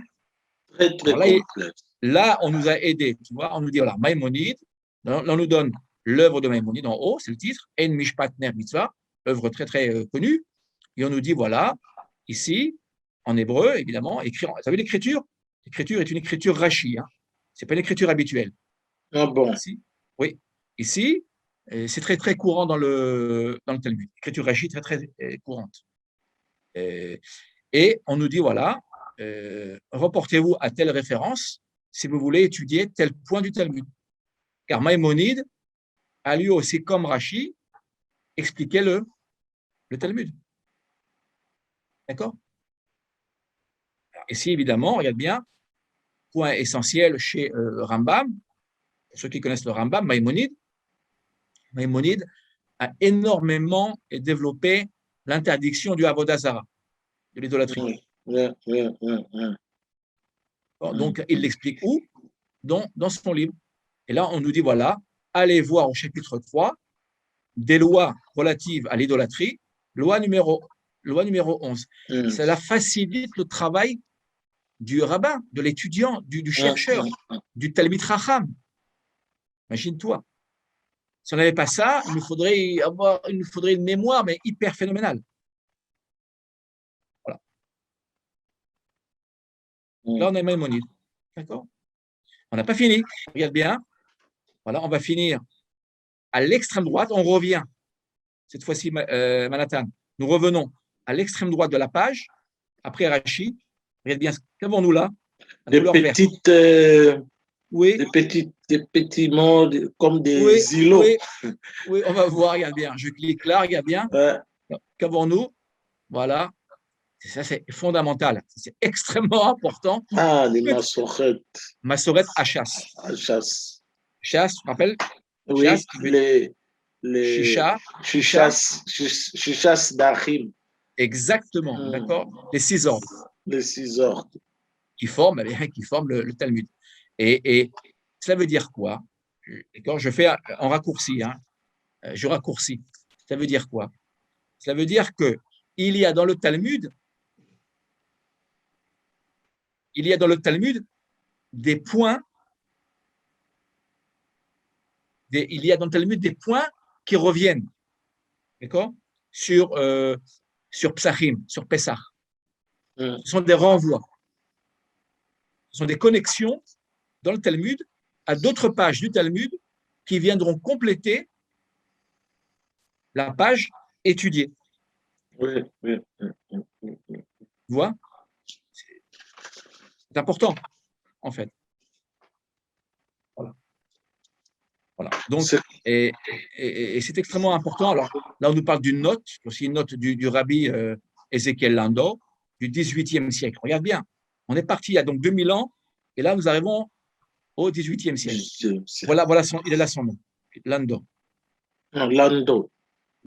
Très, très complexe. Là, on nous a aidés. Tu vois, on nous dit, voilà, Maïmonide, on nous donne l'œuvre de Maïmonide en haut, c'est le titre, En Mishpat Ner Mitzvah, œuvre très, très connue. Et on nous dit, voilà, ici, en hébreu, évidemment, écrit. Vous savez l'écriture? L'écriture est une écriture Rashi. Hein? Ce n'est pas une écriture habituelle. Ah bon? Ici, oui. Ici, C'est très, très courant dans le Talmud. L'écriture rachid très, très courante. Et on nous dit, voilà, reportez-vous à telle référence si vous voulez étudier tel point du Talmud. Car Maïmonide a lui aussi, comme Rashi, expliqué le Talmud. D'accord? Ici, évidemment, regarde bien, point essentiel chez Rambam, pour ceux qui connaissent le Rambam, Maïmonide a énormément développé l'interdiction du Avodah Zara, de l'idolâtrie. Donc, il l'explique où? Dans son livre. Et là, on nous dit, voilà, allez voir au chapitre 3, des lois relatives à l'idolâtrie, loi numéro 11. Cela facilite le travail du rabbin, de l'étudiant, du chercheur, du Talmid Chacham. Imagine-toi. Si on n'avait pas ça, il nous faudrait une mémoire, mais hyper phénoménale. Voilà. Là, on a Maïmonide. D'accord? On n'a pas fini. Regarde bien. Voilà, on va finir à l'extrême droite. On revient. Cette fois-ci, Manhattan. Nous revenons à l'extrême droite de la page, après Rashi. Regarde bien, qu'avons-nous là? Des petits mots comme des îlots. Oui, on va voir, regarde bien. Je clique là, regarde bien. Qu'avons-nous? Voilà. Ça, c'est fondamental. C'est extrêmement important. Ah, les massorettes. Massorettes à chasse. À chasse. Chasse, tu te rappelles? Oui, chasse, les chichas d'Achim. Exactement, d'accord? Les 6 ordres. Les 6 ordres. Qui forment le Talmud. Et ça veut dire quoi? Quand je fais en raccourci, je raccourcis. Ça veut dire quoi? Ça veut dire que il y a dans le Talmud des points, des points qui reviennent, d'accord, sur Psachim, sur Pessah. Ce sont des renvois. Ce sont des connexions dans le Talmud à d'autres pages du Talmud qui viendront compléter la page étudiée. Oui. Tu vois? C'est important, en fait. Voilà. Donc, et c'est extrêmement important. Alors, là, on nous parle d'une note, aussi une note du rabbi Ézéchiel Landau, du XVIIIe siècle. Regarde bien, on est parti il y a donc 2000 ans, et là, nous arrivons au XVIIIe siècle. Voilà, il est là son nom, Landau.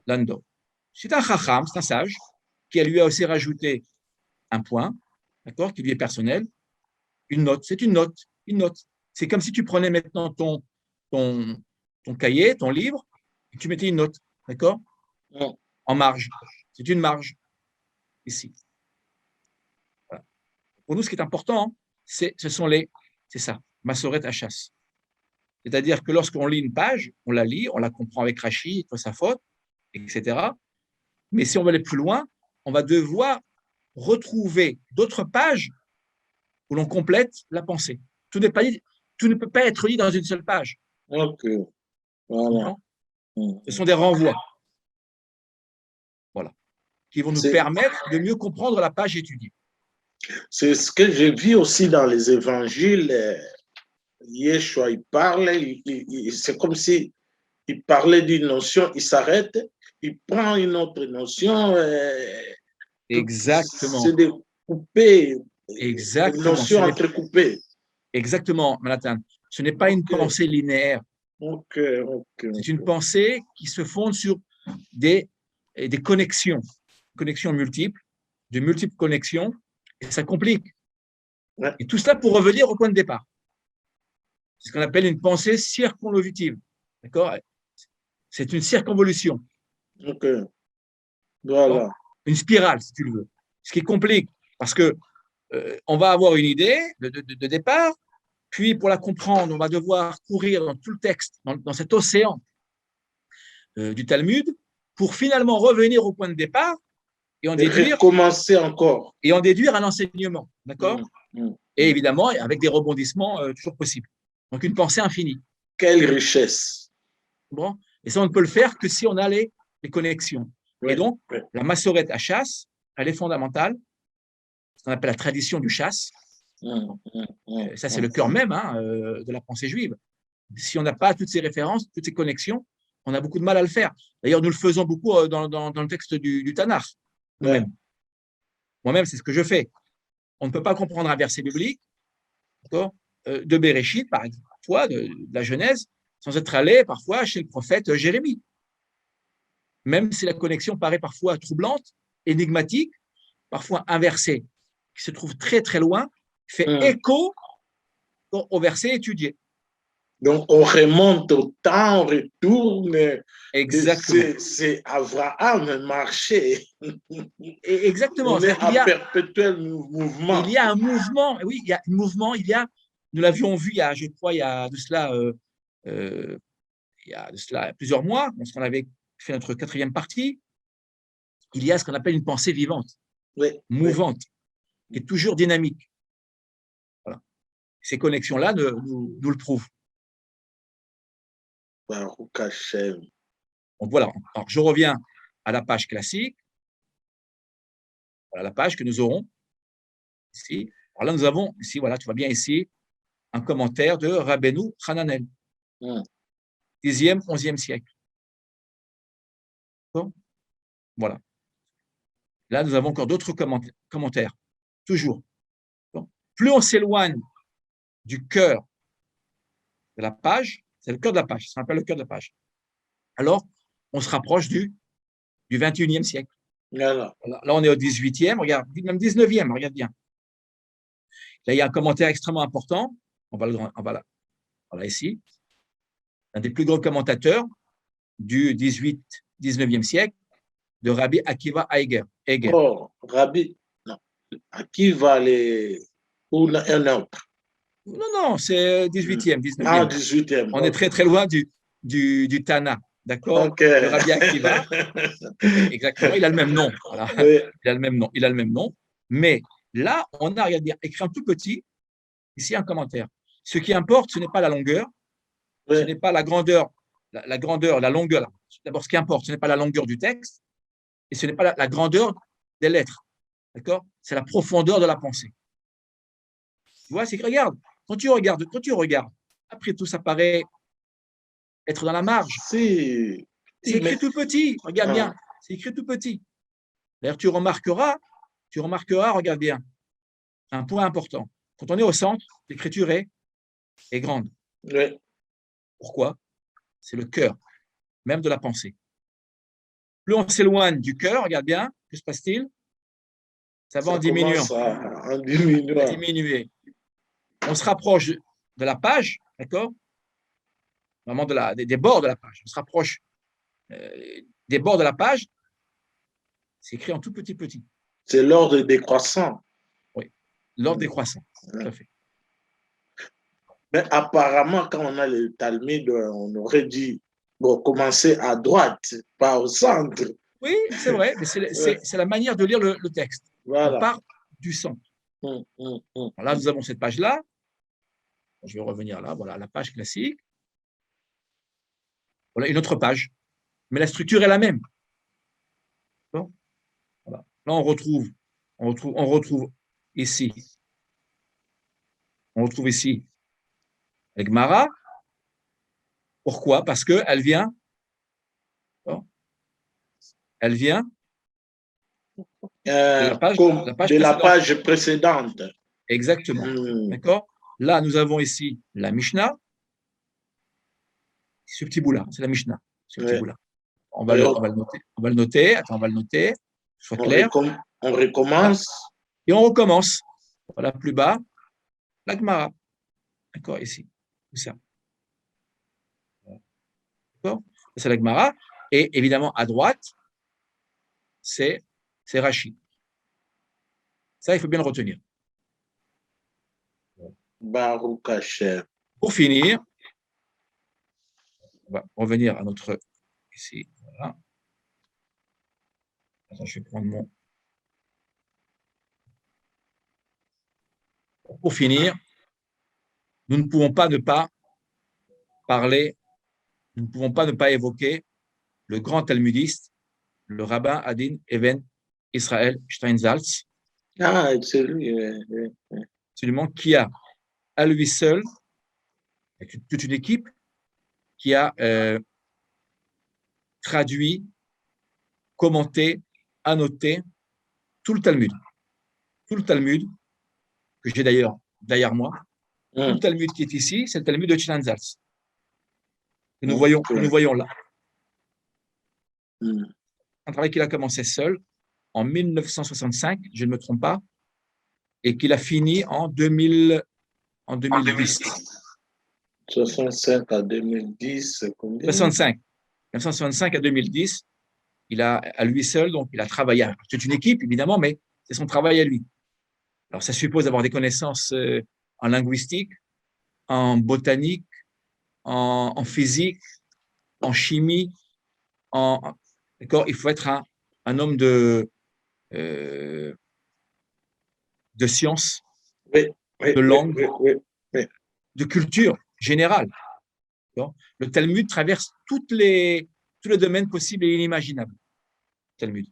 Landau. C'est un chacham, c'est un sage, qui lui a aussi rajouté un point, d'accord, qui lui est personnel, une note. C'est une note. C'est comme si tu prenais maintenant ton cahier, ton livre, et tu mettais une note, d'accord, en marge. C'est une marge, ici. Voilà. Pour nous, ce qui est important, c'est ça, Massoret à chasse. C'est-à-dire que lorsqu'on lit une page, on la lit, on la comprend avec Rashi, sa faute, etc. Mais si on veut aller plus loin, on va devoir retrouver d'autres pages où l'on complète la pensée. Tout ne peut pas être lu dans une seule page. Ok. Voilà. Ce sont des renvois. Voilà. Qui vont nous permettre de mieux comprendre la page étudiée. C'est ce que j'ai vu aussi dans les évangiles. Yeshua, il parle, c'est comme si il parlait d'une notion, il s'arrête, il prend une autre notion. Exactement. C'est découpé. Exactement. Des notions entrecoupées. Exactement, Manhattan. Ce n'est pas une pensée linéaire. C'est une pensée qui se fonde sur des connexions multiples, de multiples connexions, et ça complique. Ouais. Et tout cela pour revenir au point de départ. C'est ce qu'on appelle une pensée circonvolutive. D'accord? C'est une circonvolution. Voilà. Donc, une spirale, si tu le veux. Ce qui complique, parce que on va avoir une idée de départ, puis pour la comprendre, on va devoir courir dans tout le texte, dans cet océan du Talmud, pour finalement revenir au point de départ et recommencer encore. Et en déduire un enseignement, d'accord? Et évidemment, avec des rebondissements toujours possibles. Donc, une pensée infinie. Quelle richesse! Bon, Et ça, on ne peut le faire que si on a les connexions. Oui, Et donc, oui. la massorette à chasse, elle est fondamentale, ce qu'on appelle la tradition du chasse. Ça, c'est le cœur même de la pensée juive. Si on n'a pas toutes ces références, toutes ces connexions, on a beaucoup de mal à le faire. D'ailleurs, nous le faisons beaucoup dans le texte du Tanakh, nous-mêmes. Ouais. Moi-même, c'est ce que je fais. On ne peut pas comprendre un verset biblique, de Béréchit, par exemple, parfois, de la Genèse, sans être allé parfois chez le prophète Jérémie. Même si la connexion paraît parfois troublante, énigmatique, parfois un verset qui se trouve très très loin, fait écho au verset étudié. Donc, on remonte au temps, on retourne. Exactement. C'est Abraham marché. Exactement. On est à perpétuel mouvement. Il y a un mouvement, oui, il y a un mouvement, nous l'avions vu je crois, il y a de cela, plusieurs mois, lorsqu'on avait fait notre 4e partie, il y a ce qu'on appelle une pensée vivante, mouvante, qui est toujours dynamique. Voilà. Ces connexions-là nous le prouvent. Baruch Hashem. Donc voilà, alors je reviens à la page classique, voilà la page que nous aurons ici. Alors là, nous avons ici, voilà, tu vois bien ici, un commentaire de Rabbeinu Hananel, 10e, 11e siècle. Bon, voilà. Là, nous avons encore d'autres commentaires, toujours. Bon. Plus on s'éloigne du cœur de la page, c'est le cœur de la page, ça s'appelle le cœur de la page. Alors, on se rapproche du 21e siècle. Voilà. Là, on est au 18e, regarde, même 19e, regarde bien. Là, il y a un commentaire extrêmement important, voilà ici, un des plus grands commentateurs du 18-19e siècle, de Rabbi Akiva Eiger. Oh, Rabbi, non. Akiva, ou un autre? Non, c'est 18e, 19e. Ah, 18e. On est très, très loin du Tana, d'accord? Okay. Le Rabbi Akiva, exactement, il a le même nom. Voilà. Oui. Il a le même nom. Mais là, on a regardez, écrit en tout petit, ici un commentaire. Ce qui importe, ce n'est pas la longueur, ce n'est pas la grandeur, la longueur. D'abord, ce qui importe, ce n'est pas la longueur du texte, et ce n'est pas la grandeur des lettres. D'accord? C'est la profondeur de la pensée. Tu vois, c'est que regarde, quand tu regardes, après tout, ça paraît être dans la marge. Si. C'est écrit tout petit, regarde bien, c'est écrit tout petit. D'ailleurs, tu remarqueras, regarde bien, un point important. Quand on est au centre, l'écriture est grande. Oui. Pourquoi? C'est le cœur, même de la pensée. Plus on s'éloigne du cœur, regarde bien, que se passe-t-il? Ça va en diminuant. En diminuant. Diminuer. On se rapproche de la page, d'accord? Vraiment des bords de la page. On se rapproche des bords de la page. C'est écrit en tout petit. C'est l'ordre décroissant. Oui, l'ordre décroissant, tout à fait. Mais apparemment, quand on a le Talmud, on aurait dit, bon, commencer à droite, pas au centre. Oui, c'est vrai, mais c'est la manière de lire le texte. Voilà. On part du centre. Là, nous avons cette page-là. Je vais revenir là, voilà, la page classique. Voilà, une autre page. Mais la structure est la même. Bon, voilà. Là, on retrouve ici. On retrouve ici la Gemara. Pourquoi? Parce qu'elle vient. Bon, elle vient de la page précédente. Exactement. D'accord? Là, nous avons ici la Mishnah. Ce petit bout-là, c'est la Mishnah. Ce petit bout-là. On va le noter. Attends, on va le noter. Soit clair. On recommence. Et on recommence. Voilà, plus bas, la Gemara. D'accord, ici. Tout ça. D'accord? C'est la Gemara. Et évidemment, à droite, c'est Rashi. Ça, il faut bien le retenir. Baruch Hashem. Pour finir, on va revenir à notre ici. Voilà. Attends, je vais prendre mon. Pour finir, nous ne pouvons pas ne pas parler nous ne pouvons pas ne pas évoquer le grand talmudiste, le rabbin Adin Even Israël Steinsaltz, Ah, c'est lui. absolument, qui a, à lui seul, avec toute une équipe, qui a traduit, commenté, annoté tout le Talmud. Tout le Talmud, que j'ai d'ailleurs derrière moi, tout le Talmud qui est ici, c'est le Talmud de Steinsaltz, que nous voyons là. Un travail qu'il a commencé seul en 1965, je ne me trompe pas, et qu'il a fini en 2010. 65 à 2010, c'est combien? 65. 1965 à 2010, il a à lui seul, donc il a travaillé. C'est une équipe, évidemment, mais c'est son travail à lui. Alors, ça suppose d'avoir des connaissances en linguistique, en botanique, en physique, en chimie, d'accord, il faut être un homme de science, Oui, oui, de oui, langue, oui, oui. de culture générale. Le Talmud traverse tous les domaines possibles et inimaginables. Talmud.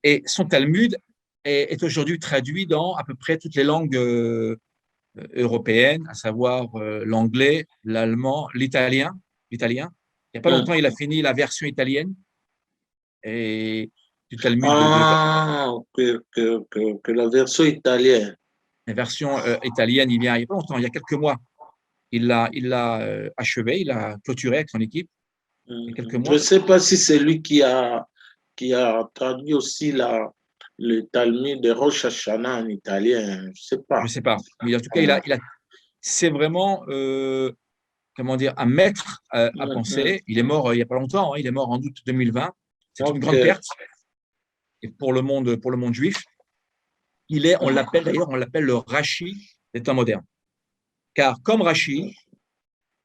Et son Talmud est aujourd'hui traduit dans à peu près toutes les langues européennes, à savoir l'anglais, l'allemand, l'italien. Il n'y a pas longtemps, il a fini la version italienne et du Talmud Ah, que la version italienne. la version italienne, il y a pas longtemps, il y a quelques mois, il l'a achevé, il a clôturé avec son équipe il y a quelques Je mois. ne sais pas si c'est lui qui a traduit aussi le Talmud de Rosh Hashanah en italien. Je ne sais Je pas. ne sais pas, mais en tout cas, c'est vraiment comment dire, un maître à penser. Il est mort il n'y a pas longtemps, hein, il est mort en août 2020. C'est une grande perte et pour le monde juif. On l'appelle d'ailleurs, le Rashi des temps modernes. Car comme Rashi,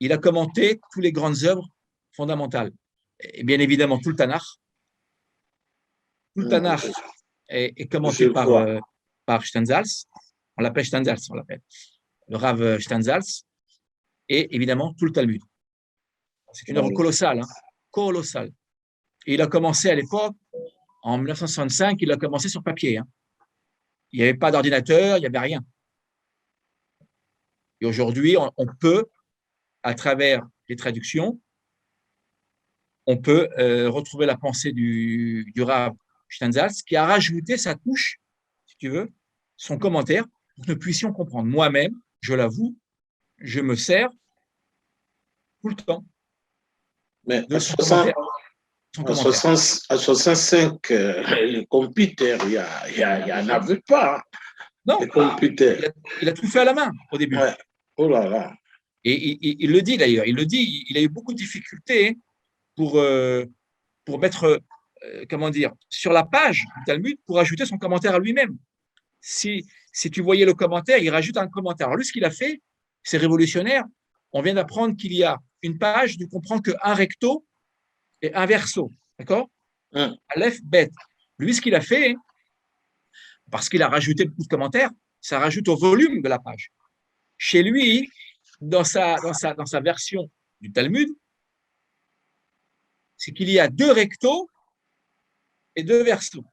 il a commenté toutes les grandes œuvres fondamentales. Et bien évidemment, tout le Tanakh. Tout le Tanakh est commenté par Steinsaltz. On l'appelle Steinsaltz, le Rav Steinsaltz. Et évidemment, tout le Talmud. C'est une œuvre colossale, hein, colossale. Et il a commencé à l'époque, en 1965, il a commencé sur papier. Hein. Il n'y avait pas d'ordinateur, il n'y avait rien. Et aujourd'hui, on peut, à travers les traductions, on peut retrouver la pensée du Rav Steinsaltz qui a rajouté sa touche, si tu veux, son commentaire, pour que nous puissions comprendre. Moi-même, je l'avoue, je me sers tout le temps Mais de son commentaire. À 65, les computers, il n'y en avait pas. Non, les computers. Il a tout fait à la main au début. Ouais. Oh là là. Et il le dit d'ailleurs, il a eu beaucoup de difficultés pour mettre, comment dire, sur la page du Talmud pour ajouter son commentaire à lui-même. Si tu voyais le commentaire, il rajoute un commentaire. Alors lui, ce qu'il a fait, c'est révolutionnaire. On vient d'apprendre qu'il y a une page, tu comprends qu'un recto et un verso. D'accord? Aleph, bet. Lui, ce qu'il a fait, parce qu'il a rajouté beaucoup de commentaires, ça rajoute au volume de la page. Chez lui, dans sa version du Talmud, c'est qu'il y a 2 rectos et 2 versos.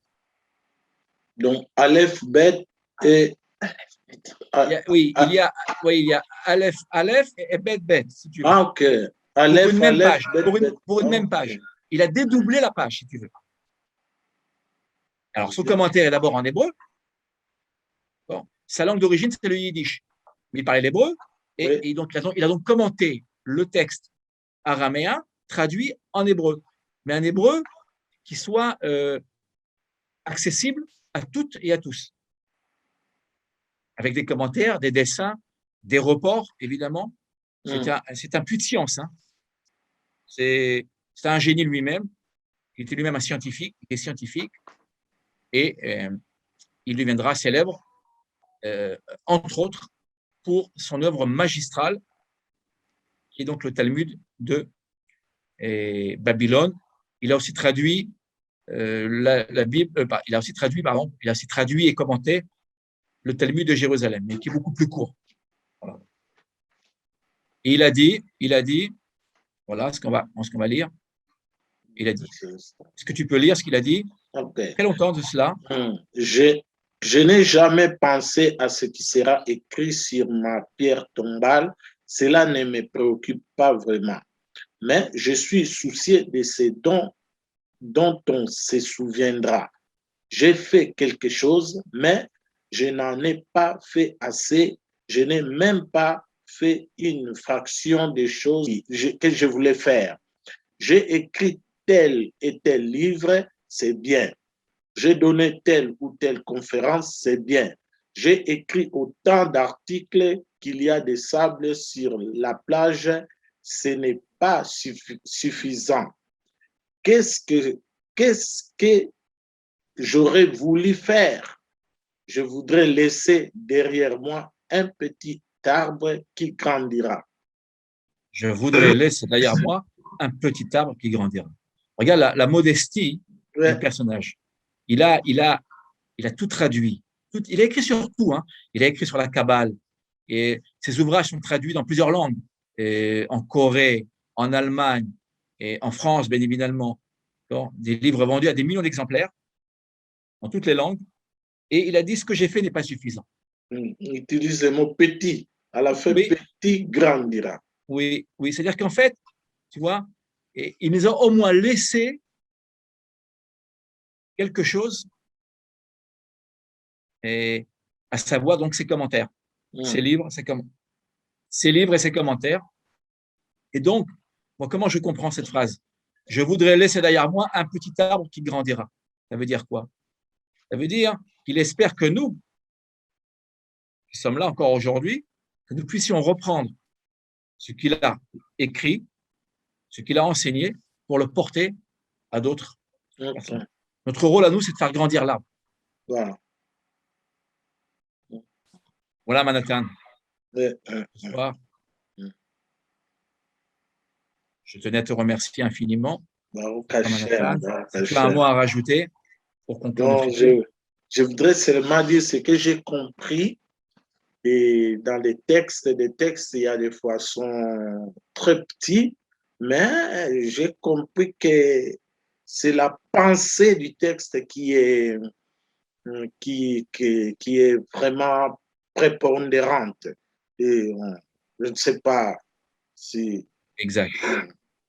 Donc, Aleph, Bet et. Il y a Aleph et Bet, si tu veux. Ah, ok. Aleph, pour une même Aleph, page. Bet, Pour une même page. Il a dédoublé la page, si tu veux. Alors, son commentaire est d'abord en hébreu. Bon, sa langue d'origine, c'était le yiddish. Mais il parlait l'hébreu. Et donc, il a donc commenté le texte araméen traduit en hébreu. Mais un hébreu qui soit accessible à toutes et à tous. Avec des commentaires, des dessins, des reports, évidemment. C'est un puits de science. Hein. C'est un génie lui-même. Il était lui-même un scientifique. Il est scientifique. Et il deviendra célèbre, entre autres, pour son œuvre magistrale, qui est donc le Talmud de Babylone. Il a aussi traduit la Bible, il a aussi traduit et commenté le Talmud de Jérusalem, mais qui est beaucoup plus court. Voilà. Et il a dit, voilà ce qu'on va lire. Il a dit. Est-ce que tu peux lire ce qu'il a dit? Ok. Très longtemps de cela. Je n'ai jamais pensé à ce qui sera écrit sur ma pierre tombale. Cela ne me préoccupe pas vraiment. Mais je suis soucié de ce dont on se souviendra. J'ai fait quelque chose, mais je n'en ai pas fait assez. Je n'ai même pas fait une fraction des choses que je voulais faire. J'ai écrit tel et tel livre, c'est bien. J'ai donné telle ou telle conférence, c'est bien. J'ai écrit autant d'articles qu'il y a de sable sur la plage, ce n'est pas suffisant. Qu'est-ce que j'aurais voulu faire? Je voudrais laisser derrière moi un petit arbre qui grandira. Je voudrais laisser derrière moi un petit arbre qui grandira. Regarde la modestie du Ouais. personnage. Il a tout traduit. Il a écrit sur tout. Hein. Il a écrit sur la Kabbale. Et ses ouvrages sont traduits dans plusieurs langues. Et en Corée, en Allemagne et en France, bien évidemment. Donc, des livres vendus à des millions d'exemplaires dans toutes les langues. Et il a dit, ce que j'ai fait n'est pas suffisant. Il utilise le mot petit. À la fin, Oui, petit grandira. oui, oui. C'est-à-dire qu'en fait, tu vois, il nous a au moins laissé quelque chose, et à savoir donc ses commentaires, ses livres, ses livres et ses commentaires. Et donc, moi, comment je comprends cette phrase? Je voudrais laisser derrière moi un petit arbre qui grandira. Ça veut dire quoi? Ça veut dire qu'il espère que nous, qui sommes là encore aujourd'hui, que nous puissions reprendre ce qu'il a écrit, ce qu'il a enseigné, pour le porter à d'autres personnes. Notre rôle à nous, c'est de faire grandir l'arbre. Voilà. Voilà, Manhattan. Ce soir, je tenais à te remercier infiniment, Manhattan. Si tu as un mot à rajouter pour conclure notre étude. Je voudrais seulement dire ce que j'ai compris. Et dans les textes, il y a des fois sont très petits, mais j'ai compris que c'est la pensée du texte qui est vraiment prépondérante. Et je ne sais pas si... Exact,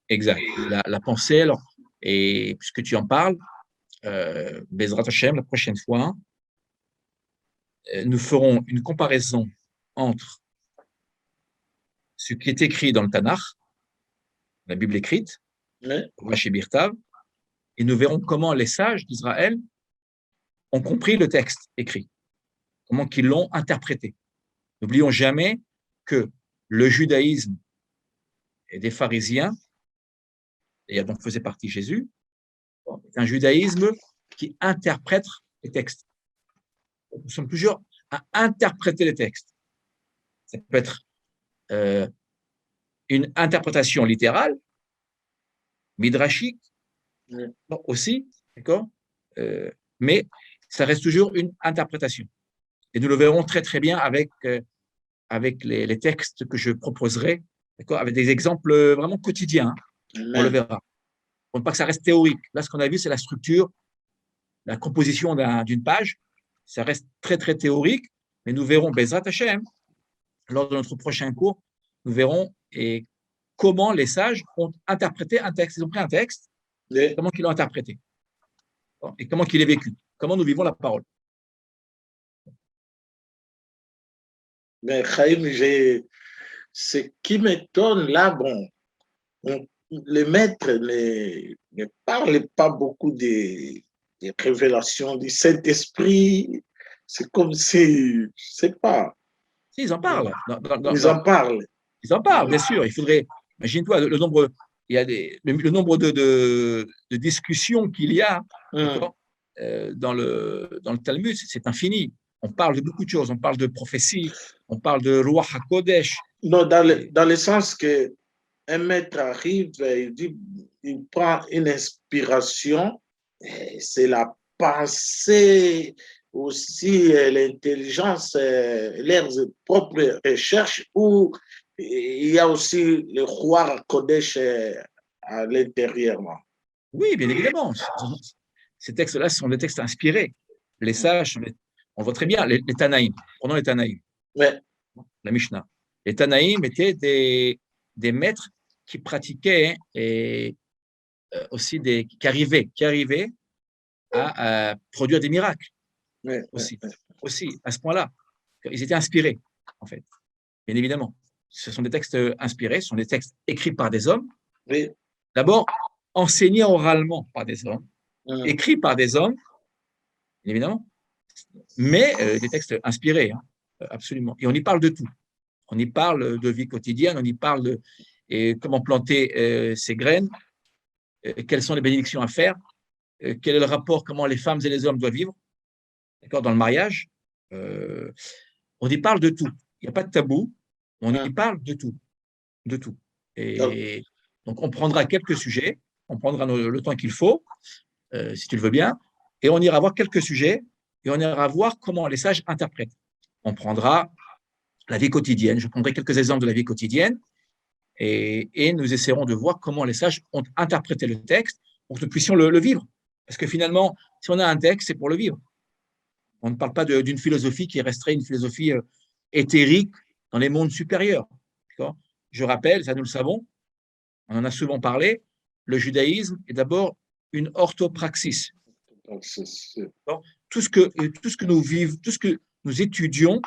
exact. La pensée, alors, et puisque tu en parles, Bezrat Hashem, la prochaine fois, nous ferons une comparaison entre ce qui est écrit dans le Tanakh, la Bible écrite, Rashi Birtav, et nous verrons comment les sages d'Israël ont compris le texte écrit, comment qu'ils l'ont interprété. N'oublions jamais que le judaïsme et des pharisiens, et dont faisait partie Jésus, est un judaïsme qui interprète les textes. Nous sommes toujours à interpréter les textes. Ça peut être une interprétation littérale, midrashique aussi, d'accord, mais ça reste toujours une interprétation. Et nous le verrons très très bien avec les textes que je proposerai, d'accord, avec des exemples vraiment quotidiens. On le verra. Pour ne pas que ça reste théorique. Là, ce qu'on a vu, c'est la structure, la composition d'une page. Ça reste très très théorique, mais nous verrons Bezrat Hashem lors de notre prochain cours. Nous verrons comment les sages ont interprété un texte. Ils ont pris un texte, comment ils l'ont interprété et comment il est vécu, comment nous vivons la parole. Mais Chaim, ce qui m'étonne là, bon, le maître ne parle pas beaucoup des révélations du Saint-Esprit. C'est comme si, je ne sais pas. Si, ils en parlent. Ils en parlent. Ils en parlent, bien sûr. Il faudrait, imagine-toi, le nombre, il y a le nombre de discussions qu'il y a dans le Talmud, c'est infini. On parle de beaucoup de choses. On parle de prophétie, on parle de Ruach HaKodesh. Non, dans le sens que un maître arrive, il prend une inspiration, c'est la pensée aussi, l'intelligence, leurs propres recherches, où il y a aussi le roi Kodesh à l'intérieur. Oui, bien évidemment. Ces textes-là sont des textes inspirés. Les sages, on voit très bien, les Tanaïm. Prenons les Tanaïm, Mais, la Mishnah. Les Tanaïm étaient des maîtres qui pratiquaient et aussi qui arrivaient à produire des miracles aussi, à ce point-là. Ils étaient inspirés, en fait, bien évidemment. Ce sont des textes inspirés, ce sont des textes écrits par des hommes. oui. D'abord, enseignés oralement par des hommes, écrits par des hommes, bien évidemment, mais des textes inspirés, hein, absolument. Et on y parle de tout. On y parle de vie quotidienne, on y parle de comment planter ses graines, quelles sont les bénédictions à faire, quel est le rapport, comment les femmes et les hommes doivent vivre, d'accord, dans le mariage. On y parle de tout. Il n'y a pas de tabou. On y parle de tout, de tout. Et donc, on prendra quelques sujets, on prendra le temps qu'il faut, si tu le veux bien, et on ira voir quelques sujets, et on ira voir comment les sages interprètent. On prendra la vie quotidienne, je prendrai quelques exemples de la vie quotidienne, et nous essaierons de voir comment les sages ont interprété le texte pour que nous puissions le vivre. Parce que finalement, si on a un texte, c'est pour le vivre. On ne parle pas d'une philosophie qui resterait une philosophie éthérique dans les mondes supérieurs. Je rappelle, ça nous le savons, on en a souvent parlé, le judaïsme est d'abord une orthopraxis. Tout ce que nous vivons, tout ce que nous étudions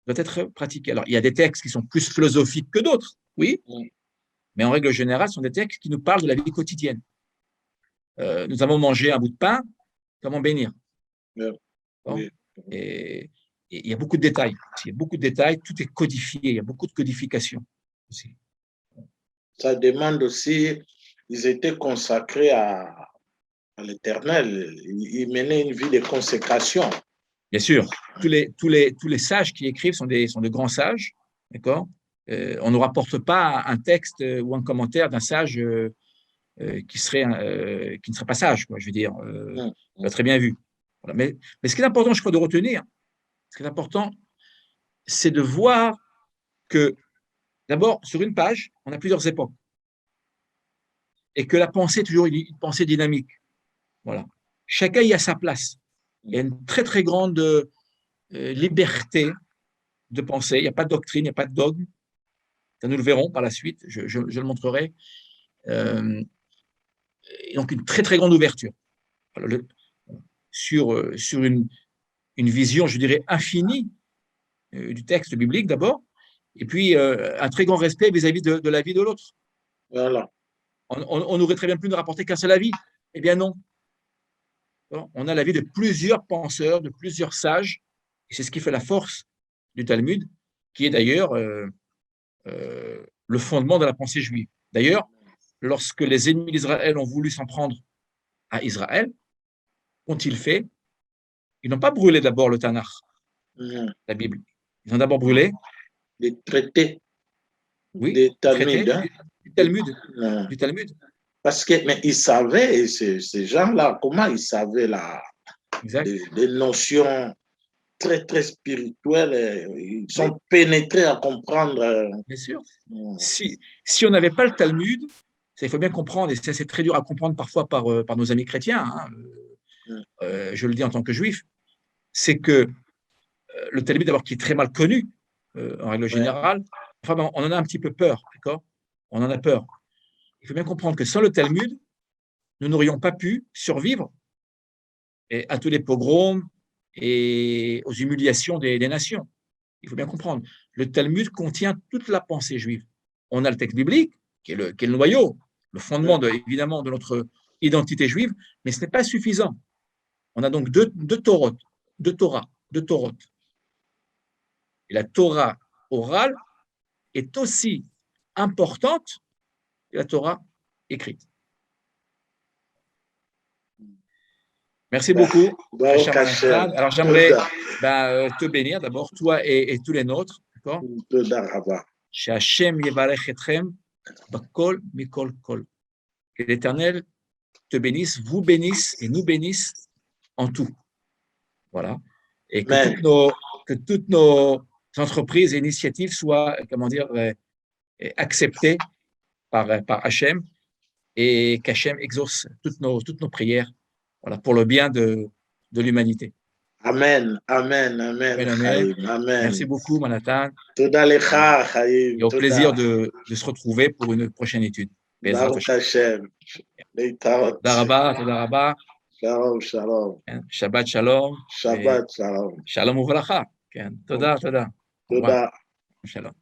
doit être pratiqué. Alors, il y a des textes qui sont plus philosophiques que d'autres, oui, mais en règle générale, ce sont des textes qui nous parlent de la vie quotidienne. Nous avons mangé un bout de pain, comment bénir? Oui. Et il y a beaucoup de détails. Il y a beaucoup de détails, tout est codifié, il y a beaucoup de codification aussi. Ça demande aussi, ils étaient consacrés à l'Éternel, ils menaient une vie de consécration. Bien sûr, tous les sages qui écrivent sont de grands sages, d'accord. On ne rapporte pas un texte ou un commentaire d'un sage qui ne serait pas sage, quoi, je veux dire. Tu as très bien vu. Voilà. Mais ce qui est important, je crois, de retenir, ce qui est important, c'est de voir que, d'abord, sur une page, on a plusieurs époques. Et que la pensée est toujours une pensée dynamique. Voilà. Chacun y a sa place. Il y a une très, très grande liberté de penser. Il n'y a pas de doctrine, il n'y a pas de dogme. Ça, nous le verrons par la suite, je le montrerai. Et donc, une très, très grande ouverture. Voilà, sur une vision, je dirais, infinie du texte biblique d'abord, et puis un très grand respect vis-à-vis de la vie de l'autre. Voilà. On aurait très bien pu ne rapporter qu'un seul avis. Eh bien non. On a l'avis de plusieurs penseurs, de plusieurs sages, et c'est ce qui fait la force du Talmud, qui est d'ailleurs le fondement de la pensée juive. D'ailleurs, lorsque les ennemis d'Israël ont voulu s'en prendre à Israël, qu'ont-ils fait? Ils n'ont pas brûlé d'abord le Tanakh, la Bible. Ils ont d'abord brûlé les traités, oui, des Talmud, Talmud. Du Talmud. Parce que, mais ils savaient, ces gens-là, comment ils savaient des notions très, très spirituelles, ils sont pénétrés à comprendre. Bien sûr. Si on n'avait pas le Talmud, il faut bien comprendre, et c'est très dur à comprendre parfois par nos amis chrétiens, hein, je le dis en tant que juif, c'est que le Talmud, d'abord, qui est très mal connu, en règle générale, enfin, on en a un petit peu peur, d'accord? On en a peur. Il faut bien comprendre que sans le Talmud, nous n'aurions pas pu survivre à tous les pogroms et aux humiliations des nations. Il faut bien comprendre. Le Talmud contient toute la pensée juive. On a le texte biblique, qui est le noyau, le fondement, évidemment, de notre identité juive, mais ce n'est pas suffisant. On a donc deux Torahs. Et la Torah orale est aussi importante que la Torah écrite. Merci beaucoup. Alors, j'aimerais te bénir d'abord, toi et tous les nôtres. D'accord? Que l'Éternel te bénisse, vous bénisse et nous bénisse en tout. Voilà. Et que toutes nos entreprises et initiatives soient, comment dire, acceptées par Hachem et qu'Hachem exauce toutes nos prières, voilà, pour le bien de l'humanité. Amen, amen, amen, Amen, amen. Chaim, amen. Merci beaucoup, Manhattan. Toda lecha, Chaim, Et au toda. plaisir de se retrouver pour une prochaine étude. Baruch Hashem. Leitaot. Toda rabba. Shalom, shalom. Shabbat shalom. Shabbat shalom. Shalom uvracha. Toda. Toda. Shalom.